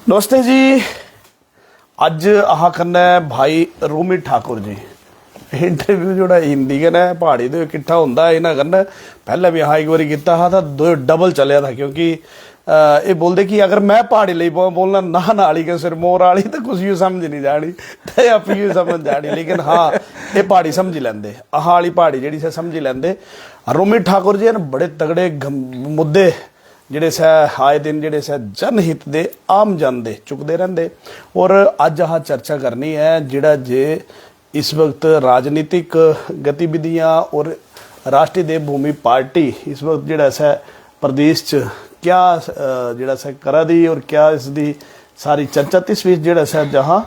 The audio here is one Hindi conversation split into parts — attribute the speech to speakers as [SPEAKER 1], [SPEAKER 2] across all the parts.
[SPEAKER 1] नमस्ते जी। अज आह करना है भाई रोमी ठाकुर जी इंटरव्यू जोड़ा हिंदी का ना पहाड़ी तो किट्ठा होंदा इन्हें करना। पहले भी हाँ एक बार किया था तो दो डबल चलिया था क्योंकि ये बोलते कि अगर मैं पहाड़ी ले बोलना ना नाली के सिर मोर वाली तो कुछ यूँ समझ नहीं जानी तो आप यूँ समझ जानी, लेकिन हाँ ये पहाड़ी समझ लेंदे, आह वाली पहाड़ी जी से समझ लेंदे। रोमी ठाकुर जी ने बड़े तगड़े मुद्दे ਜਿਹੜੇ ਸੈ ਆਏ ਦਿਨ ਜਿਹੜੇ ਸੈ ਜਨਹਿਤ ਦੇ ਆਮ ਜਨ ਦੇ ਚੁੱਕਦੇ ਰਹਿੰਦੇ। ਔਰ ਅੱਜ ਆਹ ਚਰਚਾ ਕਰਨੀ ਹੈ ਜਿਹੜਾ ਜੇ इस वक्त राजनीतिक गतिविधियां और राष्ट्रीय देवभूमि पार्टी इस वक्त ਜਿਹੜਾ ਸੈ प्रदेश च क्या ਜਿਹੜਾ ਸੈ करा दी और क्या इसकी सारी चर्चा इस बीच ਜਿਹੜਾ ਸੈ जहाँ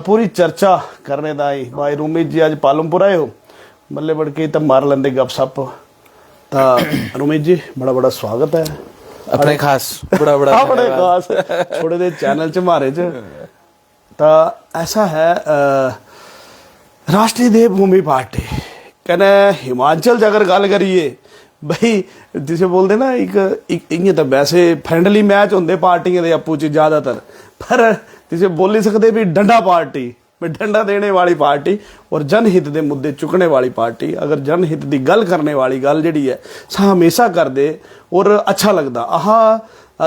[SPEAKER 1] पूरी चर्चा करने का ही भाई रोमी जी अज पालमपुर आए हो बल्ले बढ़ के तो मार लेंदे गपशप। तो रोमी जी बड़ा बड़ा स्वागत है
[SPEAKER 2] अपने खास बड़ा बड़ा
[SPEAKER 1] बड़े खास थोड़े दे चैनल च मारे च। तो ऐसा है राष्ट्रीय देवभूमि पार्टी कहना हिमाचल च अगर गल करिए बई जिसे बोलते ना एक इ'यां तो वैसे फ्रेंडली मैच होंगे पार्टियां दे आपू च ज़्यादातर, पर जिसे बोली सकते भी डंडा पार्टी डंडा देने वाली पार्टी और जनहित के मुद्दे चुकने वाली पार्टी। अगर जनहित की गल करने वाली गल जी है सा हमेशा कर दे और अच्छा लगता। आह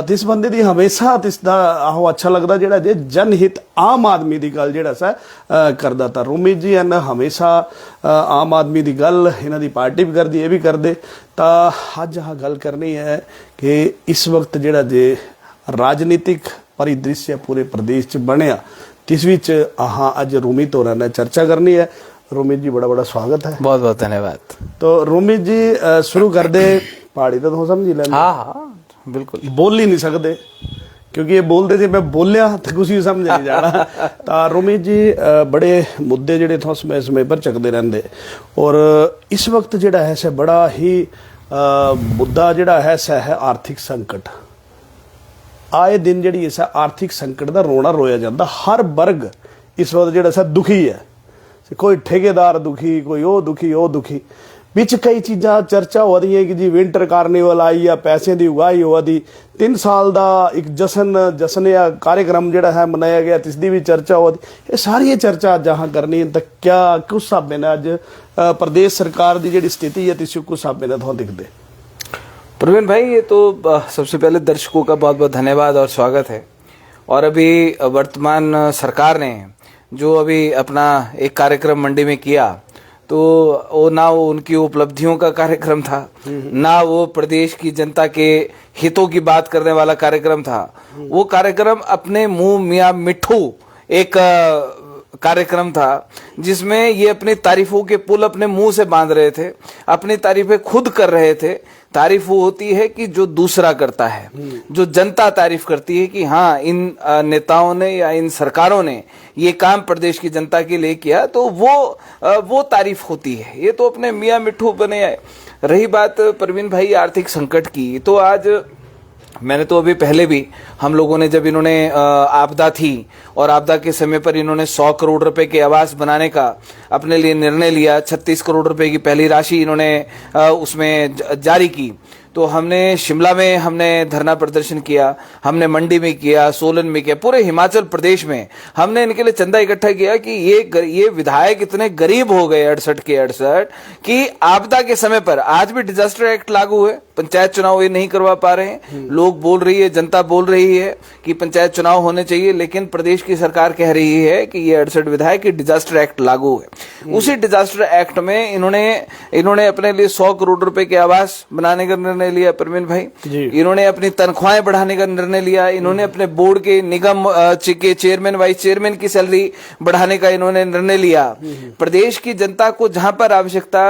[SPEAKER 1] तिस बंदे की हमेशा तिसदा आहो अच्छा लगता जेड़ा जे जनहित आम आदमी की गल जेड़ा सा करदा। था रोमी जी ने हमेशा आम आदमी की गल इन्हां दी पार्टी भी करदी, ये भी करदे। तो अज आह गल करनी है कि इस वक्त जेड़ा जे राजनीतिक परिदृश्य पूरे प्रदेश च बनिया इस बीच आह अज रोमी तोरा ने चर्चा करनी है। रोमी जी बड़ा बड़ा स्वागत है।
[SPEAKER 2] बहुत बहुत धन्यवाद।
[SPEAKER 1] तो रोमी जी शुरू कर दे पहाड़ी तो तुम समझ ही लेंगे।
[SPEAKER 2] हाँ हाँ बिल्कुल
[SPEAKER 1] बोल ही नहीं सकते क्योंकि ये बोलते थे मैं बोलिया तो कुछ ही समझ नहीं जाना। तो रोमी जी बड़े मुद्दे जेडे थोड़ा समय समय पर चकते रहते और इस वक्त जेड़ा है से बड़ा ही मुद्दा जेड़ा है सह है आर्थिक संकट। आए दिन जी इस आर्थिक संकट का रोना रोया जाता। हर वर्ग इस वक्त जो सा दुखी है, कोई ठेकेदार दुखी, कोई वो दुखी वो दुखी। बिच कई चीज़ा चर्चा हो रही है कि जी विंटर कार्निवल आई या पैसे की उगाही हो दी, 3 साल का एक जश्न या कार्यक्रम जोड़ा है मनाया गया जिसकी भी चर्चा हो दी। ये सारी चर्चा अज जहाँ करनी तो क्या किस हिसाब ने अज प्रदेश सरकार की जी स्थिति है तिस किस हिसाब ने तुम दिखते।
[SPEAKER 2] प्रवीण भाई ये तो सबसे पहले दर्शकों का बहुत बहुत धन्यवाद और स्वागत है। और अभी वर्तमान सरकार ने जो अभी अपना एक कार्यक्रम मंडी में किया तो वो ना वो उनकी उपलब्धियों का कार्यक्रम था, ना वो प्रदेश की जनता के हितों की बात करने वाला कार्यक्रम था। वो कार्यक्रम अपने मुंह मियाँ मिट्ठू एक कार्यक्रम था जिसमें ये अपनी तारीफों के पुल अपने मुंह से बांध रहे थे, अपनी तारीफें खुद कर रहे थे। तारीफ वो होती है कि जो दूसरा करता है, जो जनता तारीफ करती है कि हाँ इन नेताओं ने या इन सरकारों ने ये काम प्रदेश की जनता के लिए किया, तो वो तारीफ होती है। ये तो अपने मियाँ मिट्ठू बने आए। रही बात प्रवीण भाई आर्थिक संकट की, तो आज मैंने तो अभी पहले भी हम लोगों ने जब इन्होंने आपदा थी और आपदा के समय पर इन्होंने 100 करोड़ रुपए के आवास बनाने का अपने लिए निर्णय लिया। 36 करोड़ रुपए की पहली राशि इन्होंने उसमें जारी की। तो हमने शिमला में हमने धरना प्रदर्शन किया, हमने मंडी में किया, सोलन में किया, पूरे हिमाचल प्रदेश में हमने इनके लिए चंदा इकट्ठा किया कि ये विधायक इतने गरीब हो गए 68 के 68 कि आपदा के समय पर आज भी डिजास्टर एक्ट लागू है, पंचायत चुनाव ये नहीं करवा पा रहे हैं। लोग बोल रही है, जनता बोल रही है कि पंचायत चुनाव होने चाहिए, लेकिन प्रदेश की सरकार कह रही है कि ये 68 विधायक की डिजास्टर एक्ट लागू है। उसी डिजास्टर एक्ट में इन्होंने अपने लिए 100 करोड़ रुपए के आवास बनाने का निर्णय लिया। प्रवीण भाई इन्होंने अपनी तनख्वाहें बढ़ाने का निर्णय लिया। इन्होंने अपने बोर्ड के निगम के चेयरमैन वाइस चेयरमैन की सैलरी बढ़ाने का इन्होंने निर्णय लिया। प्रदेश की जनता को जहां पर आवश्यकता,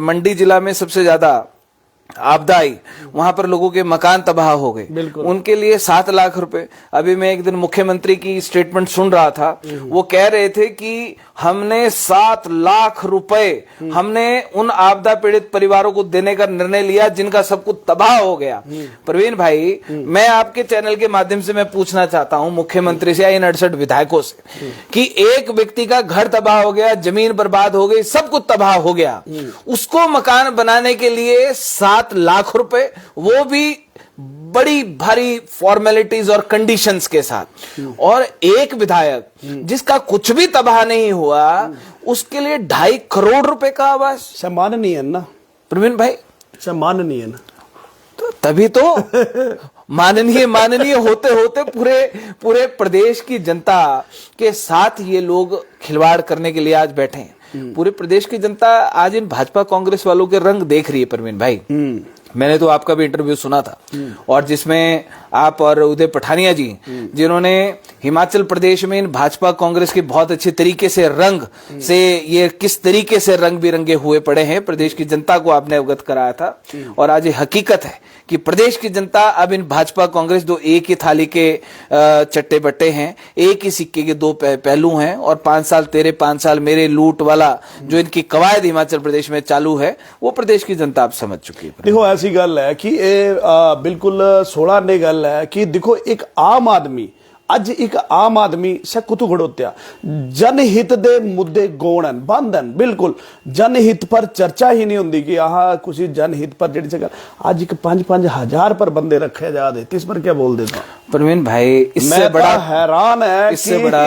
[SPEAKER 2] मंडी जिला में सबसे ज्यादा आपदा आई, वहां पर लोगों के मकान तबाह हो गए, उनके लिए 7 लाख रुपए। अभी मैं एक दिन मुख्यमंत्री की स्टेटमेंट सुन रहा था, वो कह रहे थे कि हमने 7 लाख रुपए हमने उन आपदा पीड़ित परिवारों को देने का निर्णय लिया जिनका सब कुछ तबाह हो गया। प्रवीण भाई मैं आपके चैनल के माध्यम से मैं पूछना चाहता हूं मुख्यमंत्री से या इन 68 विधायकों से कि एक व्यक्ति का घर तबाह हो गया, जमीन बर्बाद हो गई, सब कुछ तबाह हो गया, उसको मकान बनाने के लिए 7 लाख रुपए, वो भी बड़ी भारी फॉर्मेलिटीज और कंडीशंस के साथ, और एक विधायक जिसका कुछ भी तबाह नहीं हुआ उसके लिए 2.5 करोड़ रुपए का आवास।
[SPEAKER 1] सम्माननीय है ना
[SPEAKER 2] प्रवीण भाई,
[SPEAKER 1] सम्माननीय है ना,
[SPEAKER 2] तो तभी तो माननीय होते होते पूरे प्रदेश की जनता के साथ ये लोग खिलवाड़ करने के लिए आज बैठे हैं। पूरे प्रदेश की जनता आज इन भाजपा कांग्रेस वालों के रंग देख रही है प्रवीण भाई। मैंने तो आपका भी इंटरव्यू सुना था, और जिसमें आप और उदय पठानिया जी, जिन्होंने हिमाचल प्रदेश में इन भाजपा कांग्रेस के बहुत अच्छे तरीके से रंग से ये किस तरीके से रंग बिरंगे हुए पड़े हैं, प्रदेश की जनता को आपने अवगत कराया था। और आज ये हकीकत है कि प्रदेश की जनता अब इन भाजपा कांग्रेस दो एक ही थाली के चट्टे बट्टे हैं, एक ही सिक्के के दो पहलू हैं, और 5 साल तेरे 5 साल मेरे लूट वाला जो इनकी कवायद हिमाचल प्रदेश में चालू है वो प्रदेश की जनता अब समझ चुकी है।
[SPEAKER 1] देखो ऐसी गल है कि बिल्कुल 16 ने गल है कि देखो एक आम आदमी ਅੱਜ ਇੱਕ ਆਮ ਆਦਮੀ ਸਖਤੂ ਖੜੋਤਿਆ ਜਨਹਿਤ ਦੇ ਮੁੱਦੇ ਗੌਣ ਹਨ ਬੰਦ ਹਨ ਬਿਲਕੁਲ ਜਨਹਿਤ ਪਰ ਚਰਚਾ ਹੀ ਨਹੀਂ ਹੁੰਦੀ ਕਿ ਆਹ ਕੁਝ ਜਨਹਿਤ पर ਜਿਹੜੀ जगह आज एक 5-5 हजार पर बंदे रखे जा दे इस पर क्या बोल देता
[SPEAKER 2] प्रवीण भाई, इससे बड़ा
[SPEAKER 1] हैरान है, इससे बड़ा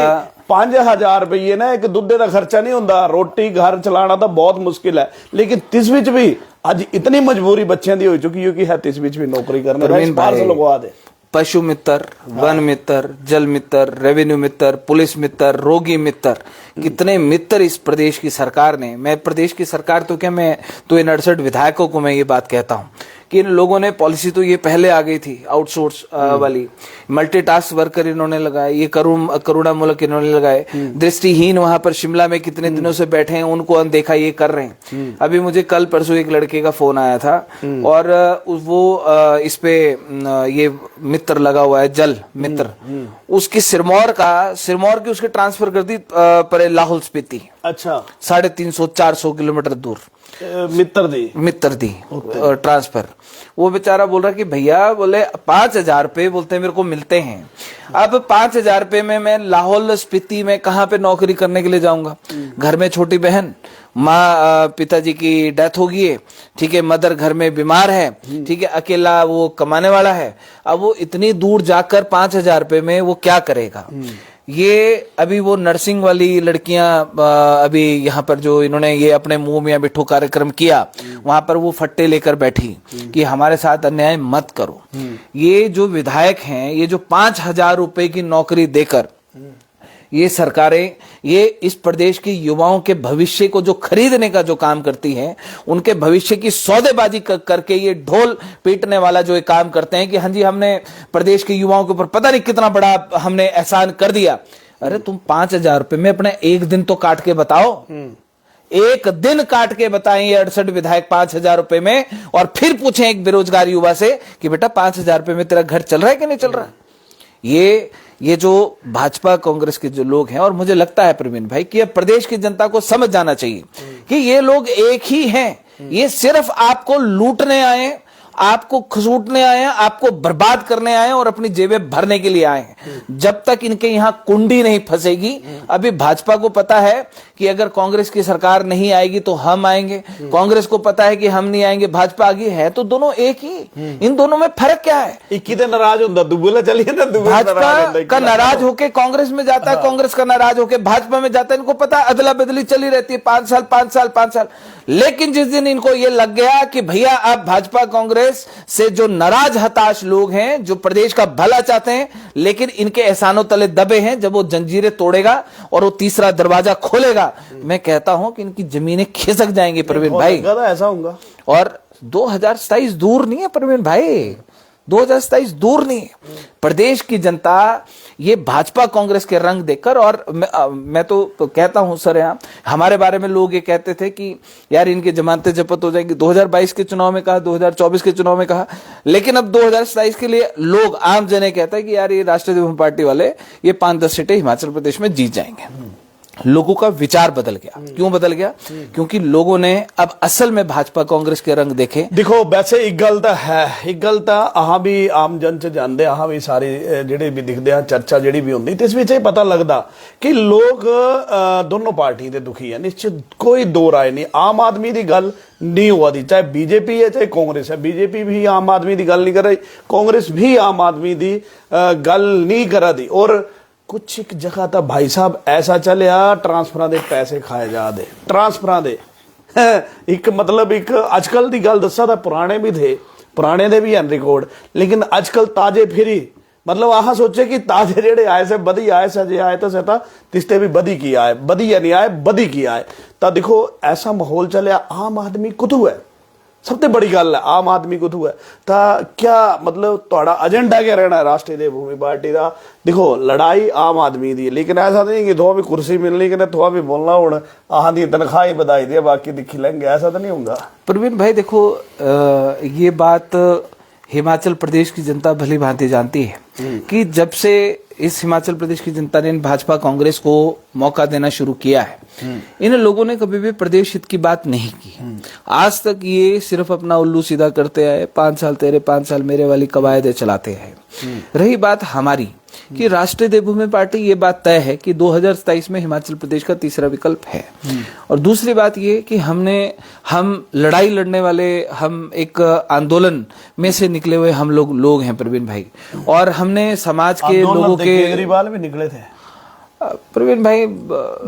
[SPEAKER 1] 5,000 रुपये ना एक दुद्धे का खर्चा नहीं होता, रोटी घर चलाना तो बहुत मुश्किल है, लेकिन तिस विच भी आज इतनी मजबूरी बच्चों की हो चुकी है कि है तिस विच भी नौकरी करने बाहर से लगवा दे।
[SPEAKER 2] पशु मित्र, वन मित्र, जल मित्र, रेवेन्यू मित्र, पुलिस मित्र, रोगी मित्र, कितने मित्र इस प्रदेश की सरकार ने, मैं प्रदेश की सरकार तो क्या, मैं तो इन 68 विधायकों को मैं ये बात कहता हूं कि इन लोगों ने पॉलिसी तो ये पहले आ गई थी आउटसोर्स वाली, मल्टीटास्क वर्कर इन्होंने लगाए, ये करुणामूलक इन्होंने लगाए, दृष्टिहीन वहां पर शिमला में कितने दिनों से बैठे हैं उनको अनदेखा ये कर रहे हैं। अभी मुझे कल परसों एक लड़के का फोन आया था, और वो इस पे ये मित्र लगा हुआ है, जल मित्र, उसकी सिरमौर की उसके ट्रांसफर कर दी पर लाहौल स्पीति। अच्छा, 350-400 किलोमीटर दूर मित्र दी ट्रांसफर। वो बेचारा बोल रहा कि भैया बोले 5,000 रुपये बोलते मेरे को मिलते हैं, अब 5,000 रुपये में मैं लाहौल स्पीति में कहाँ पे नौकरी करने के लिए जाऊंगा? घर में छोटी बहन, माँ पिताजी की डेथ हो गई है, ठीक है, मदर घर में बीमार है, ठीक है, अकेला वो कमाने वाला है, अब वो इतनी दूर जाकर 5,000 रुपये में वो क्या करेगा? ये अभी वो नर्सिंग वाली लड़कियां अभी यहाँ पर जो इन्होंने ये अपने मुंह मियां बिट्ठू कार्यक्रम किया, वहां पर वो फट्टे लेकर बैठी कि हमारे साथ अन्याय मत करो। ये जो विधायक हैं, ये जो 5,000 रुपए की नौकरी देकर ये सरकारें ये इस प्रदेश के युवाओं के भविष्य को जो खरीदने का जो काम करती हैं, उनके भविष्य की सौदेबाजी करके ये ढोल पीटने वाला जो एक काम करते हैं कि हाँ जी हमने प्रदेश के युवाओं के ऊपर पता नहीं कितना बड़ा हमने एहसान कर दिया। अरे तुम 5,000 रुपए में अपना एक दिन तो काट के बताओ, एक दिन काट के बताएं ये 68 विधायक 5,000 रुपए में, और फिर पूछें एक बेरोजगार युवा से कि बेटा 5,000 रुपए में तेरा घर चल रहा है कि नहीं चल रहा? ये जो भाजपा कांग्रेस के जो लोग हैं, और मुझे लगता है प्रवीण भाई कि अब प्रदेश की जनता को समझ जाना चाहिए कि ये लोग एक ही हैं, ये सिर्फ आपको लूटने आए, आपको खसूटने आए हैं, आपको बर्बाद करने आए हैं और अपनी जेबें भरने के लिए आए हैं। जब तक इनके यहां कुंडी नहीं फंसेगी, अभी भाजपा को पता है कि अगर कांग्रेस की सरकार नहीं आएगी तो हम आएंगे, कांग्रेस को पता है कि हम नहीं आएंगे, भाजपा आगे है, तो दोनों एक ही, इन दोनों में फर्क क्या है?
[SPEAKER 1] नाराज होता चलिए ना,
[SPEAKER 2] भाजपा का नाराज होके कांग्रेस में जाता है, कांग्रेस का नाराज होके भाजपा में जाता है, इनको पता है अदला बदली चली रहती है 5 साल। लेकिन जिस दिन इनको ये लग गया कि भैया अब भाजपा कांग्रेस से जो नाराज हताश लोग हैं, जो प्रदेश का भला चाहते हैं लेकिन इनके एहसानों तले दबे हैं, जब वो जंजीरें तोड़ेगा और वो तीसरा दरवाजा खोलेगा, मैं कहता हूं कि इनकी जमीनें खिसक जाएंगी प्रवीण भाई।
[SPEAKER 1] ऐसा होगा।
[SPEAKER 2] और 2027 दूर नहीं है प्रवीण भाई, 2027 दूर नहीं है। प्रदेश की जनता ये भाजपा कांग्रेस के रंग देखकर, और मैं तो कहता हूं सर, यहाँ हमारे बारे में लोग ये कहते थे कि यार इनकी जमानतें जब्त हो जाएंगी, 2022 के चुनाव में कहा, 2024 के चुनाव में कहा, लेकिन अब 2027 के लिए लोग आम जने कहता है कि यार ये राष्ट्रीय पार्टी वाले ये 5-10 सीटें हिमाचल प्रदेश में जीत जाएंगे। लोगों का विचार बदल गया। क्यों बदल गया? क्योंकि लोगों ने अब असल में भाजपा कांग्रेस के रंग देखे।
[SPEAKER 1] देखो वैसे एक गल ਤਾਂ ਹੈ, ਇੱਕ ਗੱਲ ਤਾਂ ਆਹ ਵੀ ਆਮ ਜਨ ਚ ਜਾਂਦੇ ਆਹ ਵੀ ਸਾਰੇ ਜਿਹੜੇ ਵੀ ਦਿਖਦੇ ਆ ਚਰਚਾ ਜਿਹੜੀ ਵੀ ਹੁੰਦੀ ਤੇ ਇਸ ਵਿੱਚ ਇਹ ਪਤਾ ਲੱਗਦਾ ਕਿ ਲੋਕ ਦੋਨੋਂ ਪਾਰਟੀ ਦੇ ਦੁਖੀ ਹੈ, ਨਿਸ਼ਚਿਤ ਕੋਈ ਦੋ ਰਾਏ ਨਹੀਂ। ਆਮ ਆਦਮੀ ਦੀ ਗੱਲ नहीं हुआ थी, चाहे बीजेपी है चाहे कांग्रेस है, बीजेपी भी आम आदमी की गल नहीं कर रही, कांग्रेस भी आम आदमी की गल नहीं करा दी। और कुछ एक जगह तो भाई साहब ऐसा चलिया ट्रांसफर के पैसे खाए जा दे, ट्रांसफर दे एक मतलब एक अजकल की गल दसा तो पुराने भी थे, पुराने दे भी हैं रिकॉर्ड, लेकिन अजकल ताजे फिरी मतलब आह सोचे कि ताजे जेडे आए से बधी आए से जे आए तो सता तिस्ते भी बधी की आए, बधी या नहीं आए बधी की आए। तो देखो ऐसा माहौल चलिया, आम आदमी कुतू है, सबसे बड़ी गल है आम आदमी कुतू है। तो क्या मतलब थोड़ा एजेंडा क्या रहना है राष्ट्रीय देवभूमि पार्टी का? देखो लड़ाई आम आदमी दी, लेकिन ऐसा नहीं कि थोड़ा भी कुर्सी मिलनी कि थोड़ा भी बोलना हूँ आह दी तनख्वाह ही बधाई दी बाकी दिखी लेंगे, ऐसा तो नहीं होगा।
[SPEAKER 2] प्रवीण भाई देखो ये बात हिमाचल प्रदेश की जनता भली भांति जानती है कि जब से इस हिमाचल प्रदेश की जनता ने भाजपा कांग्रेस को मौका देना शुरू किया है, इन लोगों ने कभी भी प्रदेश हित की बात नहीं की। आज तक ये सिर्फ अपना उल्लू सीधा करते आए, 5 साल तेरे 5 साल मेरे वाली कवायदे चलाते हैं। रही बात हमारी कि राष्ट्रीय देवभूमि पार्टी, ये बात तय है कि 2027 में हिमाचल प्रदेश का तीसरा विकल्प है। और दूसरी बात ये कि हम लड़ाई लड़ने वाले, हम एक आंदोलन में से निकले हुए हम लोग हैं प्रवीण भाई, और हमने समाज के लोगों के
[SPEAKER 1] केजरीवाल भी निकले थे
[SPEAKER 2] प्रवीण भाई,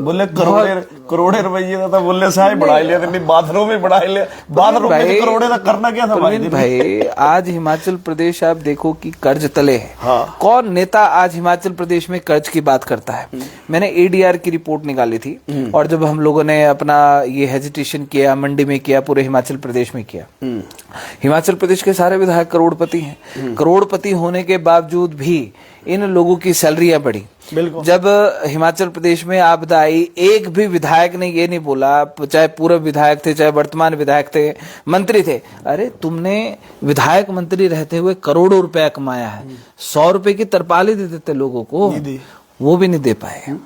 [SPEAKER 1] बोले करोड़े रुपये का तो बोले साहब बढ़ा लिया, बाथरूम में बढ़ा लिया, बाथरूम में करोड़े का करना क्या था
[SPEAKER 2] भाई? आज हिमाचल प्रदेश आप देखो कि कर्ज तले है। हाँ। कौन नेता आज हिमाचल प्रदेश में कर्ज की बात करता है? मैंने एडीआर की रिपोर्ट निकाली थी, और जब हम लोगों ने अपना ये हेजिटेशन किया, मंडी में किया, पूरे हिमाचल प्रदेश में किया, हिमाचल प्रदेश के सारे विधायक करोड़पति हैं। करोड़पति होने के बावजूद भी इन लोगों की सैलरियां बढ़ी। जब हिमाचल प्रदेश में आपदा आई, एक भी विधायक ने ये नहीं बोला, चाहे पूर्व विधायक थे चाहे वर्तमान विधायक थे, मंत्री थे, अरे तुमने विधायक मंत्री रहते हुए करोड़ों रुपया कमाया है, 100 रुपए की तरपाल ही दे देते लोगों को, वो भी नहीं दे पाए,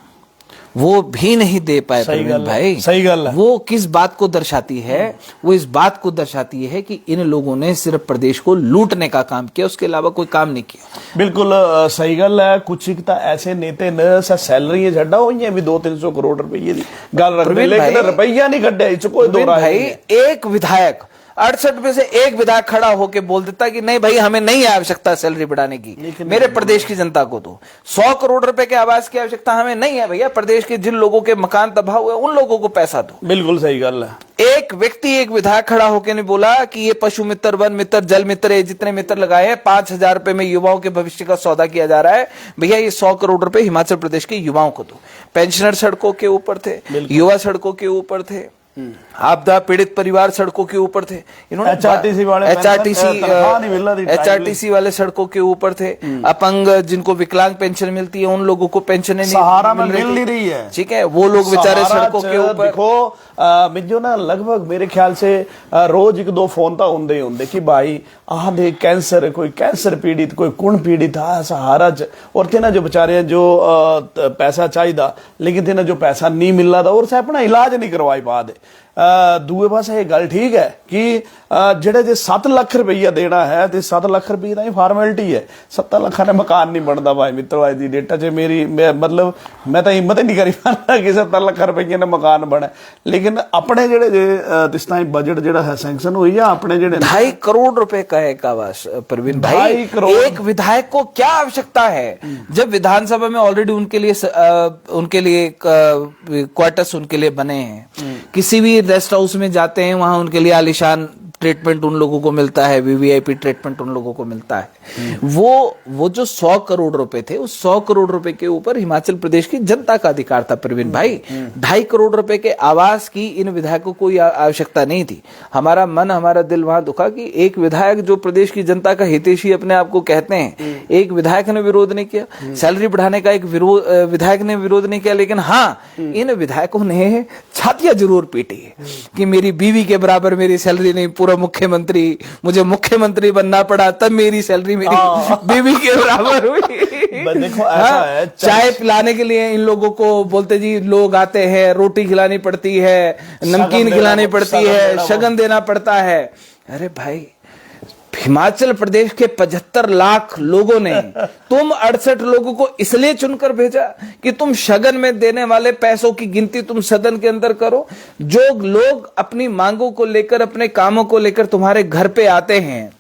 [SPEAKER 2] वो भी नहीं दे पाए प्रवीण भाई।
[SPEAKER 1] सही गल है।
[SPEAKER 2] वो किस बात को दर्शाती है? वो इस बात को दर्शाती है कि इन लोगों ने सिर्फ प्रदेश को लूटने का काम किया, उसके अलावा कोई काम नहीं किया।
[SPEAKER 1] बिल्कुल सही गल है। कुछ एक तो ऐसे नेते ने सैलरी छड्डा हुई भी 200-300 करोड़ रुपये की गल रखते, लेकिन रुपया नहीं कड्या, कोई दो
[SPEAKER 2] भाई। एक विधायक 68 में से एक विधायक खड़ा होकर बोल देता कि नहीं भाई हमें नहीं आवश्यकता सैलरी बढ़ाने की, मेरे प्रदेश की जनता को तो 100 करोड़ रुपए के आवास की आवश्यकता हमें नहीं है भैया, प्रदेश के जिन लोगों के मकान तबाह हुए उन लोगों को पैसा दो।
[SPEAKER 1] बिल्कुल सही गल है।
[SPEAKER 2] एक व्यक्ति, एक विधायक खड़ा होकर नहीं बोला कि ये पशु मित्र, वन मित्र, जल मित्र, ये जितने मित्र लगाए हैं 5,000 रुपए में युवाओं के भविष्य का सौदा किया जा रहा है, भैया ये 100 करोड़ रुपए हिमाचल प्रदेश के युवाओं को दो। पेंशनर सड़कों के ऊपर थे, युवा सड़कों के ऊपर थे, आपदा पीड़ित परिवार सड़कों के ऊपर थे, इन्होंने एचआरटीसी वाले सड़कों के ऊपर थे, अपंग जिनको विकलांग पेंशन मिलती है उन लोगों को पेंशन
[SPEAKER 1] सहारा मिल नहीं है,
[SPEAKER 2] ठीक है, वो लोग बेचारे सड़कों के ऊपर।
[SPEAKER 1] देखो मिजो ना लगभग मेरे ख्याल से रोज 1-2 फोन तो होंगे ही होंगे कि भाई आह दे कैंसर, कोई कैंसर पीड़ित, कोई कुण पीड़ित आ सहारा च, और थे ना जो बेचारे जो पैसा चाहिए लेकिन थे ना जो पैसा नहीं मिल रहा था और से अपना इलाज नहीं करवाई पा दे। दूए पासे ये गल ठीक है कि जेड़े जे 7 लाख रुपया देना है तो 7 लाख रुपये का ही फॉर्मेलिटी है, 7 लाख ने मकान नहीं बनता भाई मित्रों। आज की डेटा च मेरी मतलब मैं तो हिम्मत ही नहीं करी पाना कि 7 लाख रुपये ने मकान बने, लेकिन अपने जेड़े जिस टाइम बजट जेड़ा है सैंक्शन हुई है अपने जेड़े
[SPEAKER 2] 2.5 करोड़ रुपए का एक आवास प्रवीण भाई, एक विधायक को क्या आवश्यकता है जब विधानसभा में ऑलरेडी उनके लिए क्वार्टर्स उनके लिए बने हैं, किसी भी रेस्ट हाउस में जाते हैं वहां उनके लिए आलीशान ट्रीटमेंट उन लोगों को मिलता है, वीवीआईपी ट्रीटमेंट उन लोगों को मिलता है। वो जो 100 करोड़ रुपए थे उस 100 करोड़ रुपए के ऊपर हिमाचल प्रदेश की जनता का अधिकार था प्रवीण भाई। 2.5 करोड़ रुपए के आवास की इन विधायकों को कोई आवश्यकता नहीं थी। हमारा मन, हमारा दिल वहां दुखा कि एक विधायक जो प्रदेश की जनता का हितैषी अपने आप को कहते हैं, एक विधायक ने विरोध नहीं किया, सैलरी बढ़ाने का एक विधायक ने विरोध नहीं किया, लेकिन हाँ इन विधायकों ने छातियां जरूर पीटी कि मेरी बीवी के बराबर मेरी सैलरी नहीं, पूरा मुख्यमंत्री, मुझे मुख्यमंत्री बनना पड़ा तब मेरी सैलरी मेरी बीवी के बराबर हुई।
[SPEAKER 1] देखो ऐसा है,
[SPEAKER 2] चाय पिलाने के लिए इन लोगों को बोलते जी लोग आते हैं, रोटी खिलानी पड़ती है, नमकीन खिलानी पड़ती है, शगन देना पड़ता है। अरे भाई हिमाचल प्रदेश के 75 लाख लोगों ने तुम 68 लोगों को इसलिए चुनकर भेजा कि तुम शगन में देने वाले पैसों की गिनती तुम सदन के अंदर करो। जो लोग अपनी मांगों को लेकर, अपने कामों को लेकर तुम्हारे घर पे आते हैं,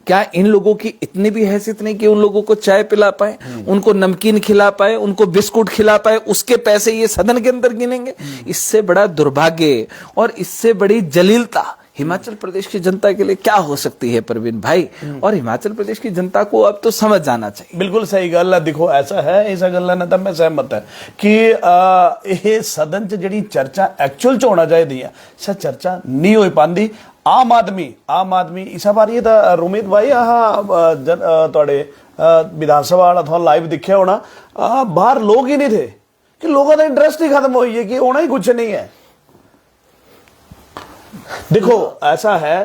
[SPEAKER 2] क्या इन लोगों की इतनी भी हैसियत नहीं कि उन लोगों को चाय पिला पाए, उनको नमकीन खिला पाए, उनको बिस्कुट खिला पाए, उसके पैसे ये सदन के अंदर गिनेंगे? इससे बड़ा दुर्भाग्य और इससे बड़ी जलीलता हिमाचल प्रदेश की जनता के लिए क्या हो सकती है प्रवीण भाई? और हिमाचल प्रदेश की जनता को अब तो समझ जाना चाहिए।
[SPEAKER 1] बिल्कुल सही गल है। देखो ऐसा है, इस गल ਨਾਲ ਤਾਂ ਮੈਂ ਸਹਿਮਤ ਹੈ ਕਿ ਇਹ ਸਦਨ 'ਚ ਜਿਹੜੀ ਚਰਚਾ ਐਕਚੁਅਲ 'ਚ ਹੋਣਾ ਚਾਹੀਦੀ ਹੈ, ਸਾ ਚਰਚਾ ਨਹੀਂ ਹੋਈ ਪਾਉਂਦੀ। ਆਮ ਆਦਮੀ ਇਸ ਵਾਰੀ ਤਾਂ ਰੋਮਿਤ ਭਾਈ ਤੁਹਾਡੇ ਵਿਧਾਨ ਸਭਾ ਵਾਲਾ ਤੁਹਾਨੂੰ ਲਾਈਵ ਦਿਖਿਆ ਹੋਣਾ, ਬਾਹਰ ਲੋਕ ਹੀ ਨਹੀਂ थे कि लोगों का इंटरेस्ट ही खत्म हो है कि होना ही कुछ नहीं है। देखो ऐसा है,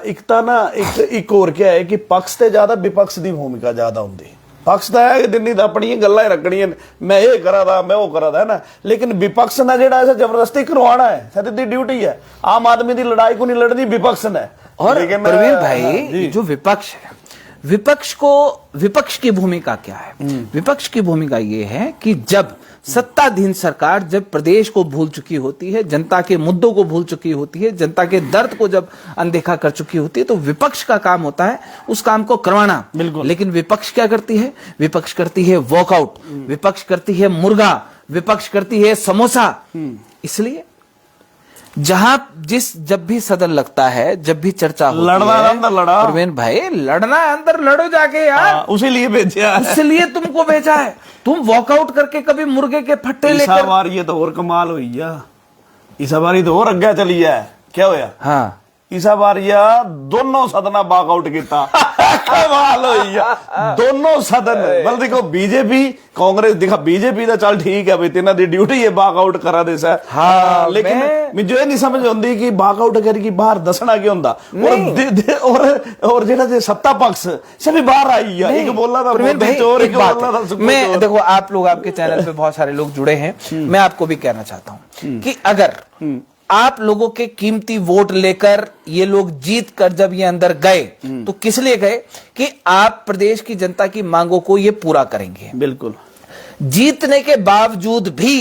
[SPEAKER 1] एक तो ना एक और क्या है कि पक्ष से ज्यादा विपक्ष की भूमिका ज्यादा होंगी। पक्ष तो है दिन तो अपन गल्लां रखनियां, मैं ये करा था, मैं वो करा था, है ना, लेकिन विपक्ष ने जो जबरदस्ती करवाना है, सारी ड्यूटी है। आम आदमी की लड़ाई को नहीं लड़नी विपक्ष ने।
[SPEAKER 2] और प्रवीण भाई जो विपक्ष है, विपक्ष की भूमिका क्या है? विपक्ष की भूमिका ये है कि जब सत्ताधीन सरकार जब प्रदेश को भूल चुकी होती है, जनता के मुद्दों को भूल चुकी होती है, जनता के दर्द को जब अनदेखा कर चुकी होती है, तो विपक्ष का काम होता है उस काम को करवाना। लेकिन विपक्ष क्या करती है? विपक्ष करती है वॉकआउट, विपक्ष करती है मुर्गा, विपक्ष करती है समोसा। इसलिए जब भी सदन लगता है, जब भी चर्चा होती
[SPEAKER 1] लड़ा
[SPEAKER 2] प्रवीण भाई, लड़ना अंदर लड़ो जाके यार,
[SPEAKER 1] उसी लिए भेजा है,
[SPEAKER 2] इसलिए तुमको भेजा है। तुम वॉकआउट करके कभी मुर्गे के फट्टे लेकर,
[SPEAKER 1] बार ये तो और कमाल हुई है, इस बार तो और अग्गे चली है। क्या होया? हाँ इस बार दोनों सदन वॉकआउट किया, कमाल हुई है। दोनों सदन मतलब देखो बीजेपी कांग्रेस दिखा, बीजेपी तो चल ठीक है भाई, तिन्हां दी ड्यूटी है वॉकआउट करा दे सा। हाँ लेकिन मुझे ये नहीं समझ आती कि वॉकआउट करके बाहर दसना क्यों होंदा, और जेड़ा जे सत्ता पक्ष सभी बाहर आई है। एक बोला था चोर, एक बोला था।
[SPEAKER 2] मैं देखो आप लोग, आपके चैनल पे बहुत सारे लोग जुड़े हैं, मैं आपको भी कहना चाहता हूं कि अगर आप लोगों के कीमती वोट लेकर ये लोग जीत कर जब ये अंदर गए, तो किस लिए गए? कि आप प्रदेश की जनता की मांगों को ये पूरा करेंगे।
[SPEAKER 1] बिल्कुल।
[SPEAKER 2] जीतने के बावजूद भी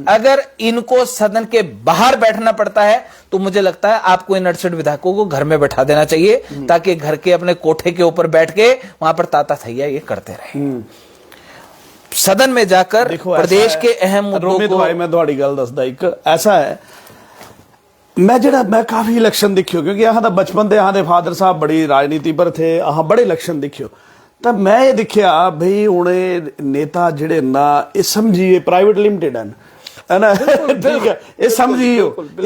[SPEAKER 2] अगर इनको सदन के बाहर बैठना पड़ता है, तो मुझे लगता है आपको इन 68 विधायकों को घर में बैठा देना चाहिए, ताकि घर के अपने कोठे के ऊपर बैठ के वहां पर ताता थैया ये करते रहे। सदन में जाकर प्रदेश के अहम मुद्दों को।
[SPEAKER 1] भाई मैं थोड़ी गल दसदा, एक ऐसा है, मैं काफी इलेक्शन देखियो, क्योंकि यहाँ का बचपन से यहाँ के फादर साहब बड़ी राजनीति पर थे, यहाँ बड़े इलेक्शन देखियो, तो मैं ये देखिया भाई उन्हें नेता जेड़े ना ये समझिए प्राइवेट लिमिटेड है ना, ठीक है, ये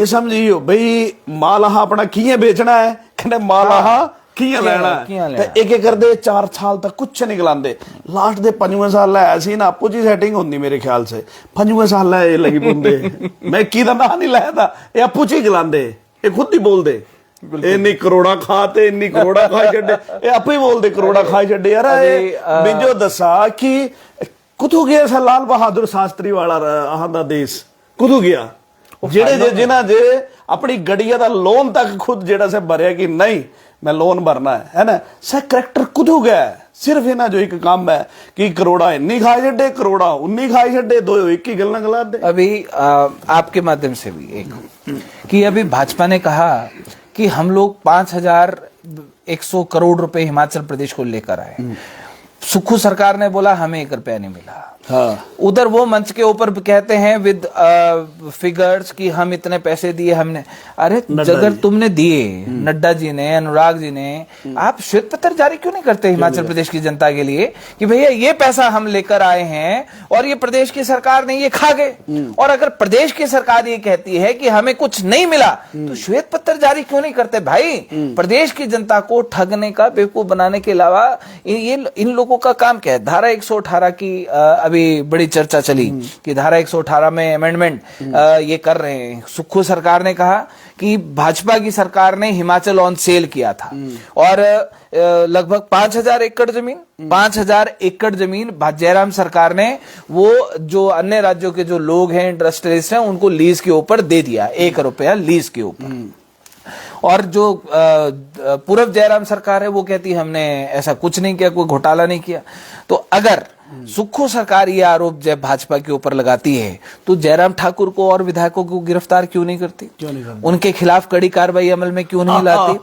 [SPEAKER 1] समझियो भाई माल अपना किए बेचना है, कहने माल किया लेना है, एक एक करते 4 साल तक कुछ नहीं खिलाते। लास्ट दे 5वें साल ऐसी ना आपू जी सेटिंग होंगी मेरे ख्याल से, 5वें साल ये लगी पुंदे मैं की ना नहीं लाया था, ये आपू जी खिलाते, ये खुद ही बोलते इन्नी करोड़ा खाते, इन्नी करोड़ा खाई छड़े, ये आपे ही बोलते करोड़ा खाई छड़े। यार मिंजो दसा कि कुतू गया सा लाल बहादुर शास्त्री वाला आहा देश कुतू गया, जेड़े जिन्हां जे अपनी गड्डियां दा लोन तक खुद जेड़ा से भरिया कि नहीं मैं लोन भरना है ना, सह करैक्टर कुतू गया है। सिर्फ इन्हें जो एक काम है कि करोड़ा इन्नी खाई छड़े, करोड़ा उन्नी खाई छड़े, दो एक ही गल्लां गला दे।
[SPEAKER 2] अभी आपके माध्यम से भी एक कि अभी भाजपा ने कहा कि हम लोग 5100 करोड़ रुपए हिमाचल प्रदेश को लेकर आए, सुक्खू सरकार ने बोला हमें 1 रुपया नहीं मिला।
[SPEAKER 1] हाँ।
[SPEAKER 2] उधर वो मंच के ऊपर कहते हैं विद फिगर्स कि हम इतने पैसे दिए हमने। अरे अगर तुमने दिए, नड्डा जी ने, अनुराग जी ने, आप श्वेत पत्र जारी क्यों नहीं करते हिमाचल प्रदेश की जनता के लिए कि भैया ये पैसा हम लेकर आए हैं और ये प्रदेश की सरकार ने ये खा गए। और अगर प्रदेश की सरकार ये कहती है कि हमें कुछ नहीं मिला तो श्वेत पत्र जारी क्यों नहीं करते भाई? प्रदेश की जनता को ठगने का, बेवकूफ बनाने के अलावा ये इन लोगों का काम क्या है? धारा 118 की अभी बड़ी चर्चा चली कि धारा 118 में अमेंडमेंट ये कर रहे हैं। सुक्खू सरकार ने कहा कि भाजपा की सरकार ने हिमाचल ऑन सेल किया था और लगभग 5,000 एकड़ जमीन जयराम सरकार ने वो जो अन्य राज्यों के जो लोग हैं, इंडस्ट्रियलिस्ट हैं, उनको लीज के ऊपर दे दिया, ₹1 लीज के ऊपर। और जो पूर्व जयराम सरकार है वो कहती हमने ऐसा कुछ नहीं किया, कोई घोटाला नहीं किया। तो अगर सुक्खू सरकार ये आरोप जब भाजपा के ऊपर लगाती है तो जयराम ठाकुर को और विधायकों को गिरफ्तार क्यों नहीं करती? उनके खिलाफ कड़ी कार्रवाई अमल में क्यों नहीं लाती?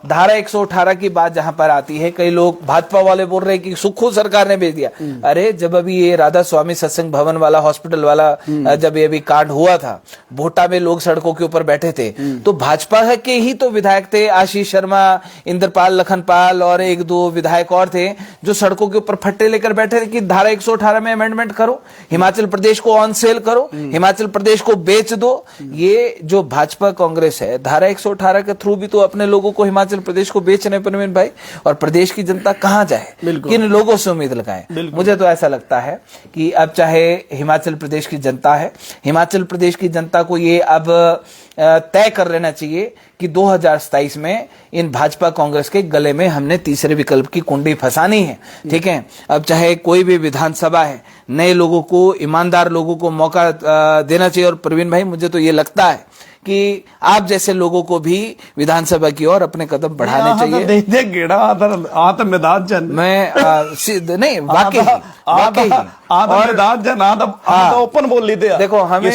[SPEAKER 2] धारा 118 की बात जहां पर आती है, कई लोग भाजपा वाले बोल रहे हैं कि सुक्खू सरकार ने भेज दिया। अरे जब अभी ये राधा स्वामी सत्संग भवन वाला, हॉस्पिटल वाला, जब ये अभी कांड हुआ था, भोटा में लोग सड़कों के ऊपर बैठे थे तो भाजपा के ही तो विधायक थे, आशीष शर्मा, इंद्रपाल लखनपाल और 1-2 विधायक और थे जो सड़कों के ऊपर फट्टे लेकर बैठे थे कि धारा 118 में अमेंडमेंट करो, हिमाचल प्रदेश को ऑन सेल करो, हिमाचल प्रदेश को बेच दो। ये जो भाजपा कांग्रेस है, धारा 118 के थ्रू भी तो अपने लोगों को हिमाचल प्रदेश को बेच रहे प्रवीण भाई। और प्रदेश की जनता कहां जाए, किन लोगों से उम्मीद लगाए? मुझे तो ऐसा लगता है कि अब चाहे हिमाचल प्रदेश की जनता है, हिमाचल प्रदेश की जनता को ये अब तय कर लेना चाहिए कि 2027 में इन भाजपा कांग्रेस के गले में हमने तीसरे विकल्प की कुंडी फंसानी है। ठीक है, अब चाहे कोई भी विधानसभा है, नए लोगों को, ईमानदार लोगों को मौका देना चाहिए। और प्रवीण भाई, मुझे तो ये लगता है कि आप जैसे लोगों को भी विधानसभा की ओर अपने कदम बढ़ाने चाहिए। नहीं, वाकई
[SPEAKER 1] ओपन बोल ली थी। देखो, हमें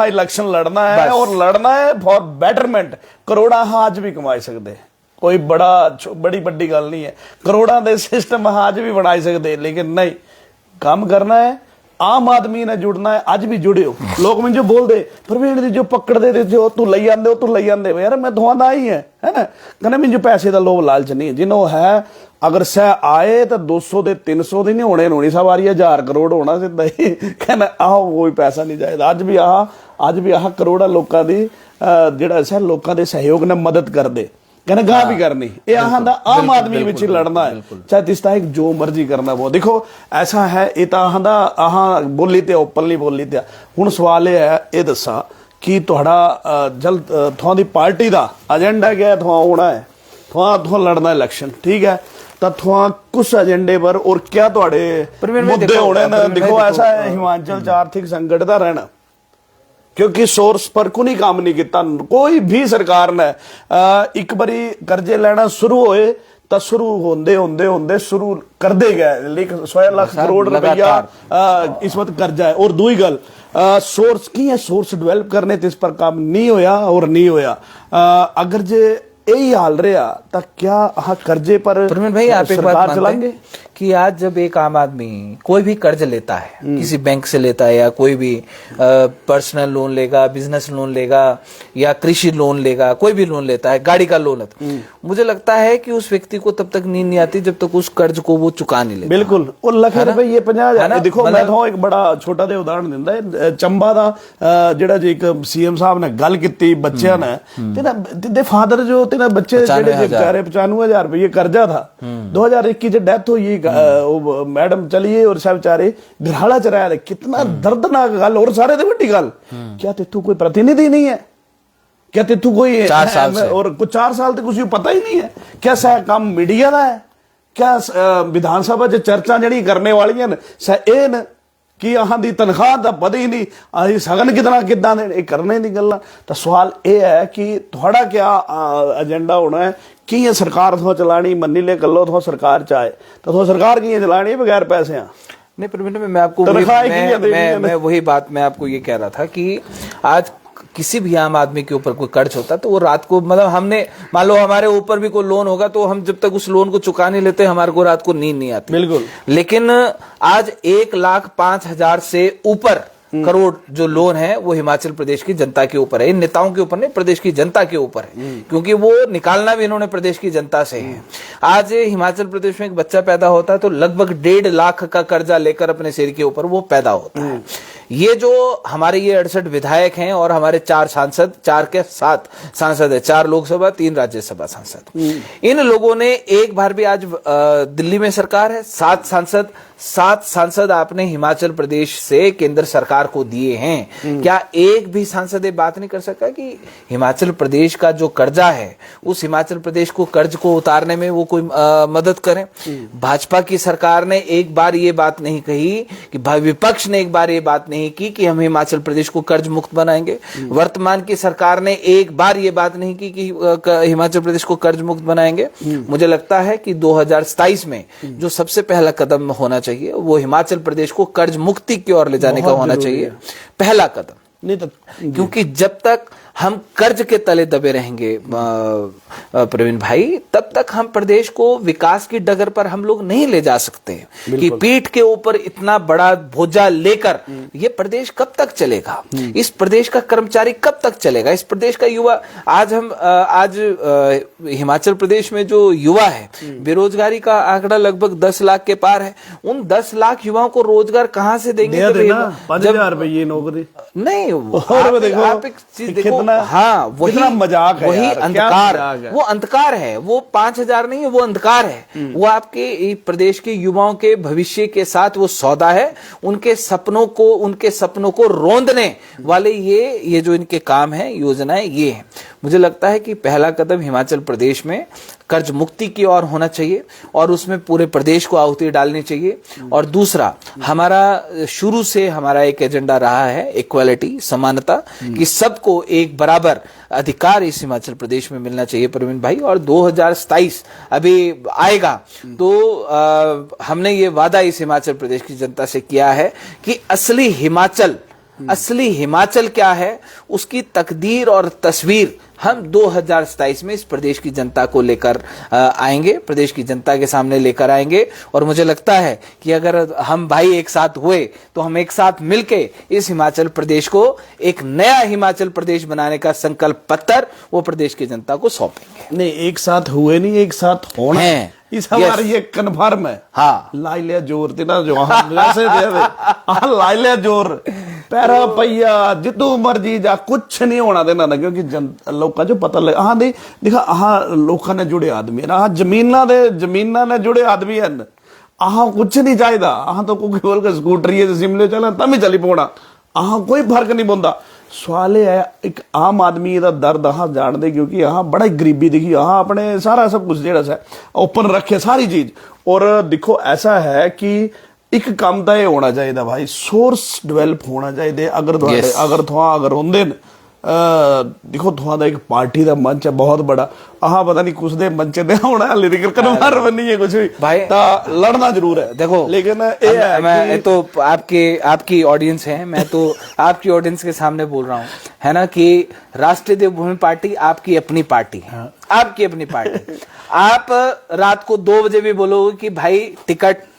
[SPEAKER 1] इलेक्शन लड़ना है और लड़ना है फॉर बेटरमेंट। करोड़ा आज भी कमाई सकते, कोई बड़ी गल नहीं है। करोड़ा दे सिस्टम आज भी बना सकते, लेकिन नहीं, काम करना है, आम आदमी ने जुड़ना है। अज भी जुड़े हो लोग मुझे जो बोल दे प्रवीण जी जो पकड़ दे जो तू लई आंदे हो, तू लई आंदे यार, मैं थोड़ा ही है ना, कहना मुझे पैसे का लोभ लालच नहीं है। जिन्हों है अगर सह आए तो 200 दे 300 दी नहीं होने, होनी सवारी 1000 करोड़ होना सीधा ही, कहना आओ कोई पैसा नहीं जाएगा। अज भी आह करोड़ा लोगों की जिहड़ा सह लोगों के सहयोग ने मदद कर दे, कहना गाह भी करनी, ये आम आदमी विच लड़ना है, चाहे तिस तारीख जो मर्जी करना। वो देखो ऐसा है, ये तो आह बोली ते ओपनली बोली ते। हुण सवाल ये है, ये दसा कि तुहाड़ा जल्द थोड़ा दी पार्टी का एजेंडा क्या है? थोड़ा होना है, थोड़ा लड़ना इलेक्शन, ठीक है, तो थोड़ा कुछ एजेंडे पर और क्या तुहाडे मुद्दे होने ना? देखो ऐसा है, हिमाचल च आर्थिक संकट दा रहना, क्योंकि सोर्स पर को नहीं काम नहीं किया कोई भी सरकार ने। एक बारी कर्जे लेना शुरू होए तो शुरू होंदे शुरू कर दे गए, लेकिन 100 लाख करोड़ रुपया इस वक्त कर्जा है। और दूसरी गल, सोर्स की है, सोर्स डेवलप करने इस पर काम नहीं होया और नहीं होया। अगर जे यही हाल रहा तो क्या कर्जे पर
[SPEAKER 2] प्रवीण भाई आप एक बात चलाएंगे कि आज जब एक आम आदमी कोई भी कर्ज लेता है, किसी बैंक से लेता है या कोई भी पर्सनल लोन लेगा, बिजनेस लोन लेगा या कृषि लोन लेगा, कोई भी लोन लेता है, गाड़ी का लोन लेता है, मुझे लगता है कि उस व्यक्ति को तब तक नींद नहीं आती जब तक उस कर्ज को वो चुका नहीं लेता।
[SPEAKER 1] बिल्कुल, और लख रुपए ये 50,000 देखो, मैं तो एक बड़ा छोटा जिहा उदाहरण दिंदा है। चंबा दा जिहड़ा जी एक सीएम साहब ने गल कीती बच्चियां ने, तेरे फादर जो तेरे बच्चे जिहड़े बेचारे 95,000 रुपये कर्जा था, 2021 च डेथ हुई, मैडम चलिए और सब बेचारे घराला च रह रहे। कितना दर्दनाक गल। और सारे ते वड्डी गल, क्या तेतू कोई प्रतिनिधि नहीं है? क्या तेतू कोई
[SPEAKER 2] 4 साल से
[SPEAKER 1] और कुछ 4 साल तक कुछ पता ही नहीं है? क्या सह काम मीडिया का है? क्या विधानसभा च चर्चा जड़ी करने वाली सह कि अहां दी तनख्वाह दा पता ही नहीं, अहीं सगन कितना किदा दे करने दी गल्लां। तो सवाल यह है कि थोड़ा क्या एजेंडा होना है कि ये सरकार थोड़ा चलानी, मन्नी ले कलो थोड़ा सरकार चाहे तो थोड़ा सरकार की चलानी बगैर पैसे।
[SPEAKER 2] नहीं प्रवीण, मैं आपको मैं वही बात मैं आपको ये कह रहा था कि आज किसी भी आम आदमी के ऊपर कोई कर्ज होता तो वो रात को, मतलब हमने मान लो हमारे ऊपर भी कोई लोन होगा तो हम जब तक उस लोन को चुका नहीं लेते हमारे को रात को नींद नहीं आती।
[SPEAKER 1] बिल्कुल।
[SPEAKER 2] लेकिन आज 1,05,000 से ऊपर करोड़ जो लोन है वो हिमाचल प्रदेश की जनता के ऊपर है, इन नेताओं के ऊपर नहीं, प्रदेश की जनता के ऊपर है, क्योंकि वो निकालना भी इन्होंने प्रदेश की जनता से है। आज हिमाचल प्रदेश में एक बच्चा पैदा होता है तो लगभग 1.5 लाख का कर्जा लेकर अपने सिर के ऊपर वो पैदा होता है। ये जो हमारे ये 68 विधायक हैं और हमारे 4 सांसद, 4 के 7 सांसद है, 4 लोकसभा 3 राज्यसभा सांसद, इन लोगों ने एक बार भी, आज दिल्ली में सरकार है, 7 सांसद आपने हिमाचल प्रदेश से केंद्र सरकार को दिए हैं। क्या एक भी सांसद ये बात नहीं कर सका कि हिमाचल प्रदेश का जो कर्जा है उस हिमाचल प्रदेश को कर्ज को उतारने में वो कोई मदद करें? भाजपा की सरकार ने एक बार ये बात नहीं कही कि, विपक्ष ने एक बार ये बात नहीं की कि हम हिमाचल प्रदेश को कर्ज मुक्त बनाएंगे। वर्तमान की सरकार ने एक बार ये बात नहीं की कि हिमाचल प्रदेश को कर्ज मुक्त बनाएंगे। मुझे लगता है कि 2027 में जो सबसे पहला कदम होना चाहिए वो हिमाचल प्रदेश को कर्ज मुक्ति की ओर ले जाने का होना चाहिए, पहला कदम।
[SPEAKER 1] नहीं तो,
[SPEAKER 2] क्योंकि जब तक हम कर्ज के तले दबे रहेंगे प्रवीण भाई, तब तक हम प्रदेश को विकास की डगर पर हम लोग नहीं ले जा सकते। कि पीठ के ऊपर इतना बड़ा बोझा लेकर ये प्रदेश कब तक चलेगा? इस प्रदेश का कर्मचारी कब तक चलेगा? इस प्रदेश का युवा, आज हिमाचल प्रदेश में जो युवा है, बेरोजगारी का आंकड़ा लगभग 10 लाख के पार है। उन 10 लाख युवाओं को रोजगार कहां से देंगे?
[SPEAKER 1] 5,000 रुपये नौकरी
[SPEAKER 2] नहीं,
[SPEAKER 1] आप
[SPEAKER 2] एक चीज देखो,
[SPEAKER 1] हाँ, वही मजाक है,
[SPEAKER 2] वही अंधकार, वो अंधकार है, वो 5,000 नहीं है, वो अंधकार है। वो आपके प्रदेश के युवाओं के भविष्य के साथ वो सौदा है, उनके सपनों को रोंदने वाले ये जो इनके काम है, योजनाएं ये है। मुझे लगता है कि पहला कदम हिमाचल प्रदेश में कर्ज मुक्ति की ओर होना चाहिए और उसमें पूरे प्रदेश को आहुति डालनी चाहिए। और दूसरा, हमारा शुरू से हमारा एक एजेंडा रहा है इक्वालिटी, समानता, कि सबको एक बराबर अधिकार इस हिमाचल प्रदेश में मिलना चाहिए प्रवीण भाई। और 2027 अभी आएगा तो हमने ये वादा इस हिमाचल प्रदेश की जनता से किया है कि असली हिमाचल क्या है, उसकी तकदीर और तस्वीर हम 2027 में इस प्रदेश की जनता को लेकर आएंगे, प्रदेश की जनता के सामने लेकर आएंगे। और मुझे लगता है कि अगर हम भाई एक साथ हुए तो हम एक साथ मिलके इस हिमाचल प्रदेश को एक नया हिमाचल प्रदेश बनाने का संकल्प पत्र वो प्रदेश की जनता को सौंपेंगे।
[SPEAKER 1] नहीं, एक साथ हुए नहीं, एक साथ होना है, इस हमारी ये कन्फर्म है।
[SPEAKER 2] हाँ,
[SPEAKER 1] लाई लिया जोर तेना जो जैसे लाई लिया जोर, पैरा पैया जितू मर्जी जा, कुछ नहीं होना देना ना, क्योंकि लोगों जो पता लगे हाँ देखा हाँ लोगों ने जुड़े आदमी हाँ जमीना ने जुड़े आदमी हैं, आह कुछ नहीं चाहिए, आह तो कोई बोल के स्कूटरी शिमले चला तभी चली पौना, आह कोई फर्क नहीं पौंदा। सवाल है एक आम आदमी का दर्द अह जानते, क्योंकि यहाँ बड़ा गरीबी दिखी, हाँ अपने सारा सब कुछ जो ओपन रखे सारी चीज। और देखो ऐसा है कि एक काम तो यह होना चाहिए भाई, सोर्स डेवलप होना चाहिए। अगर होंगे देखो थोड़ा एक पार्टी का मंच है बहुत बड़ा, आह पता नहीं कुछ दे मंच दे होना, लेकिन कन्वर बनी है कुछ भी भाई, लड़ना जरूर है।
[SPEAKER 2] देखो
[SPEAKER 1] लेकिन
[SPEAKER 2] मैं तो आपकी ऑडियंस है, मैं तो आपकी ऑडियंस के सामने बोल रहा हूँ, है ना, कि राष्ट्रीय देवभूमि पार्टी आपकी अपनी पार्टी है, आपकी अपनी पार्टी। आप रात को 2 बजे भी बोलोगे कि भाई टिकट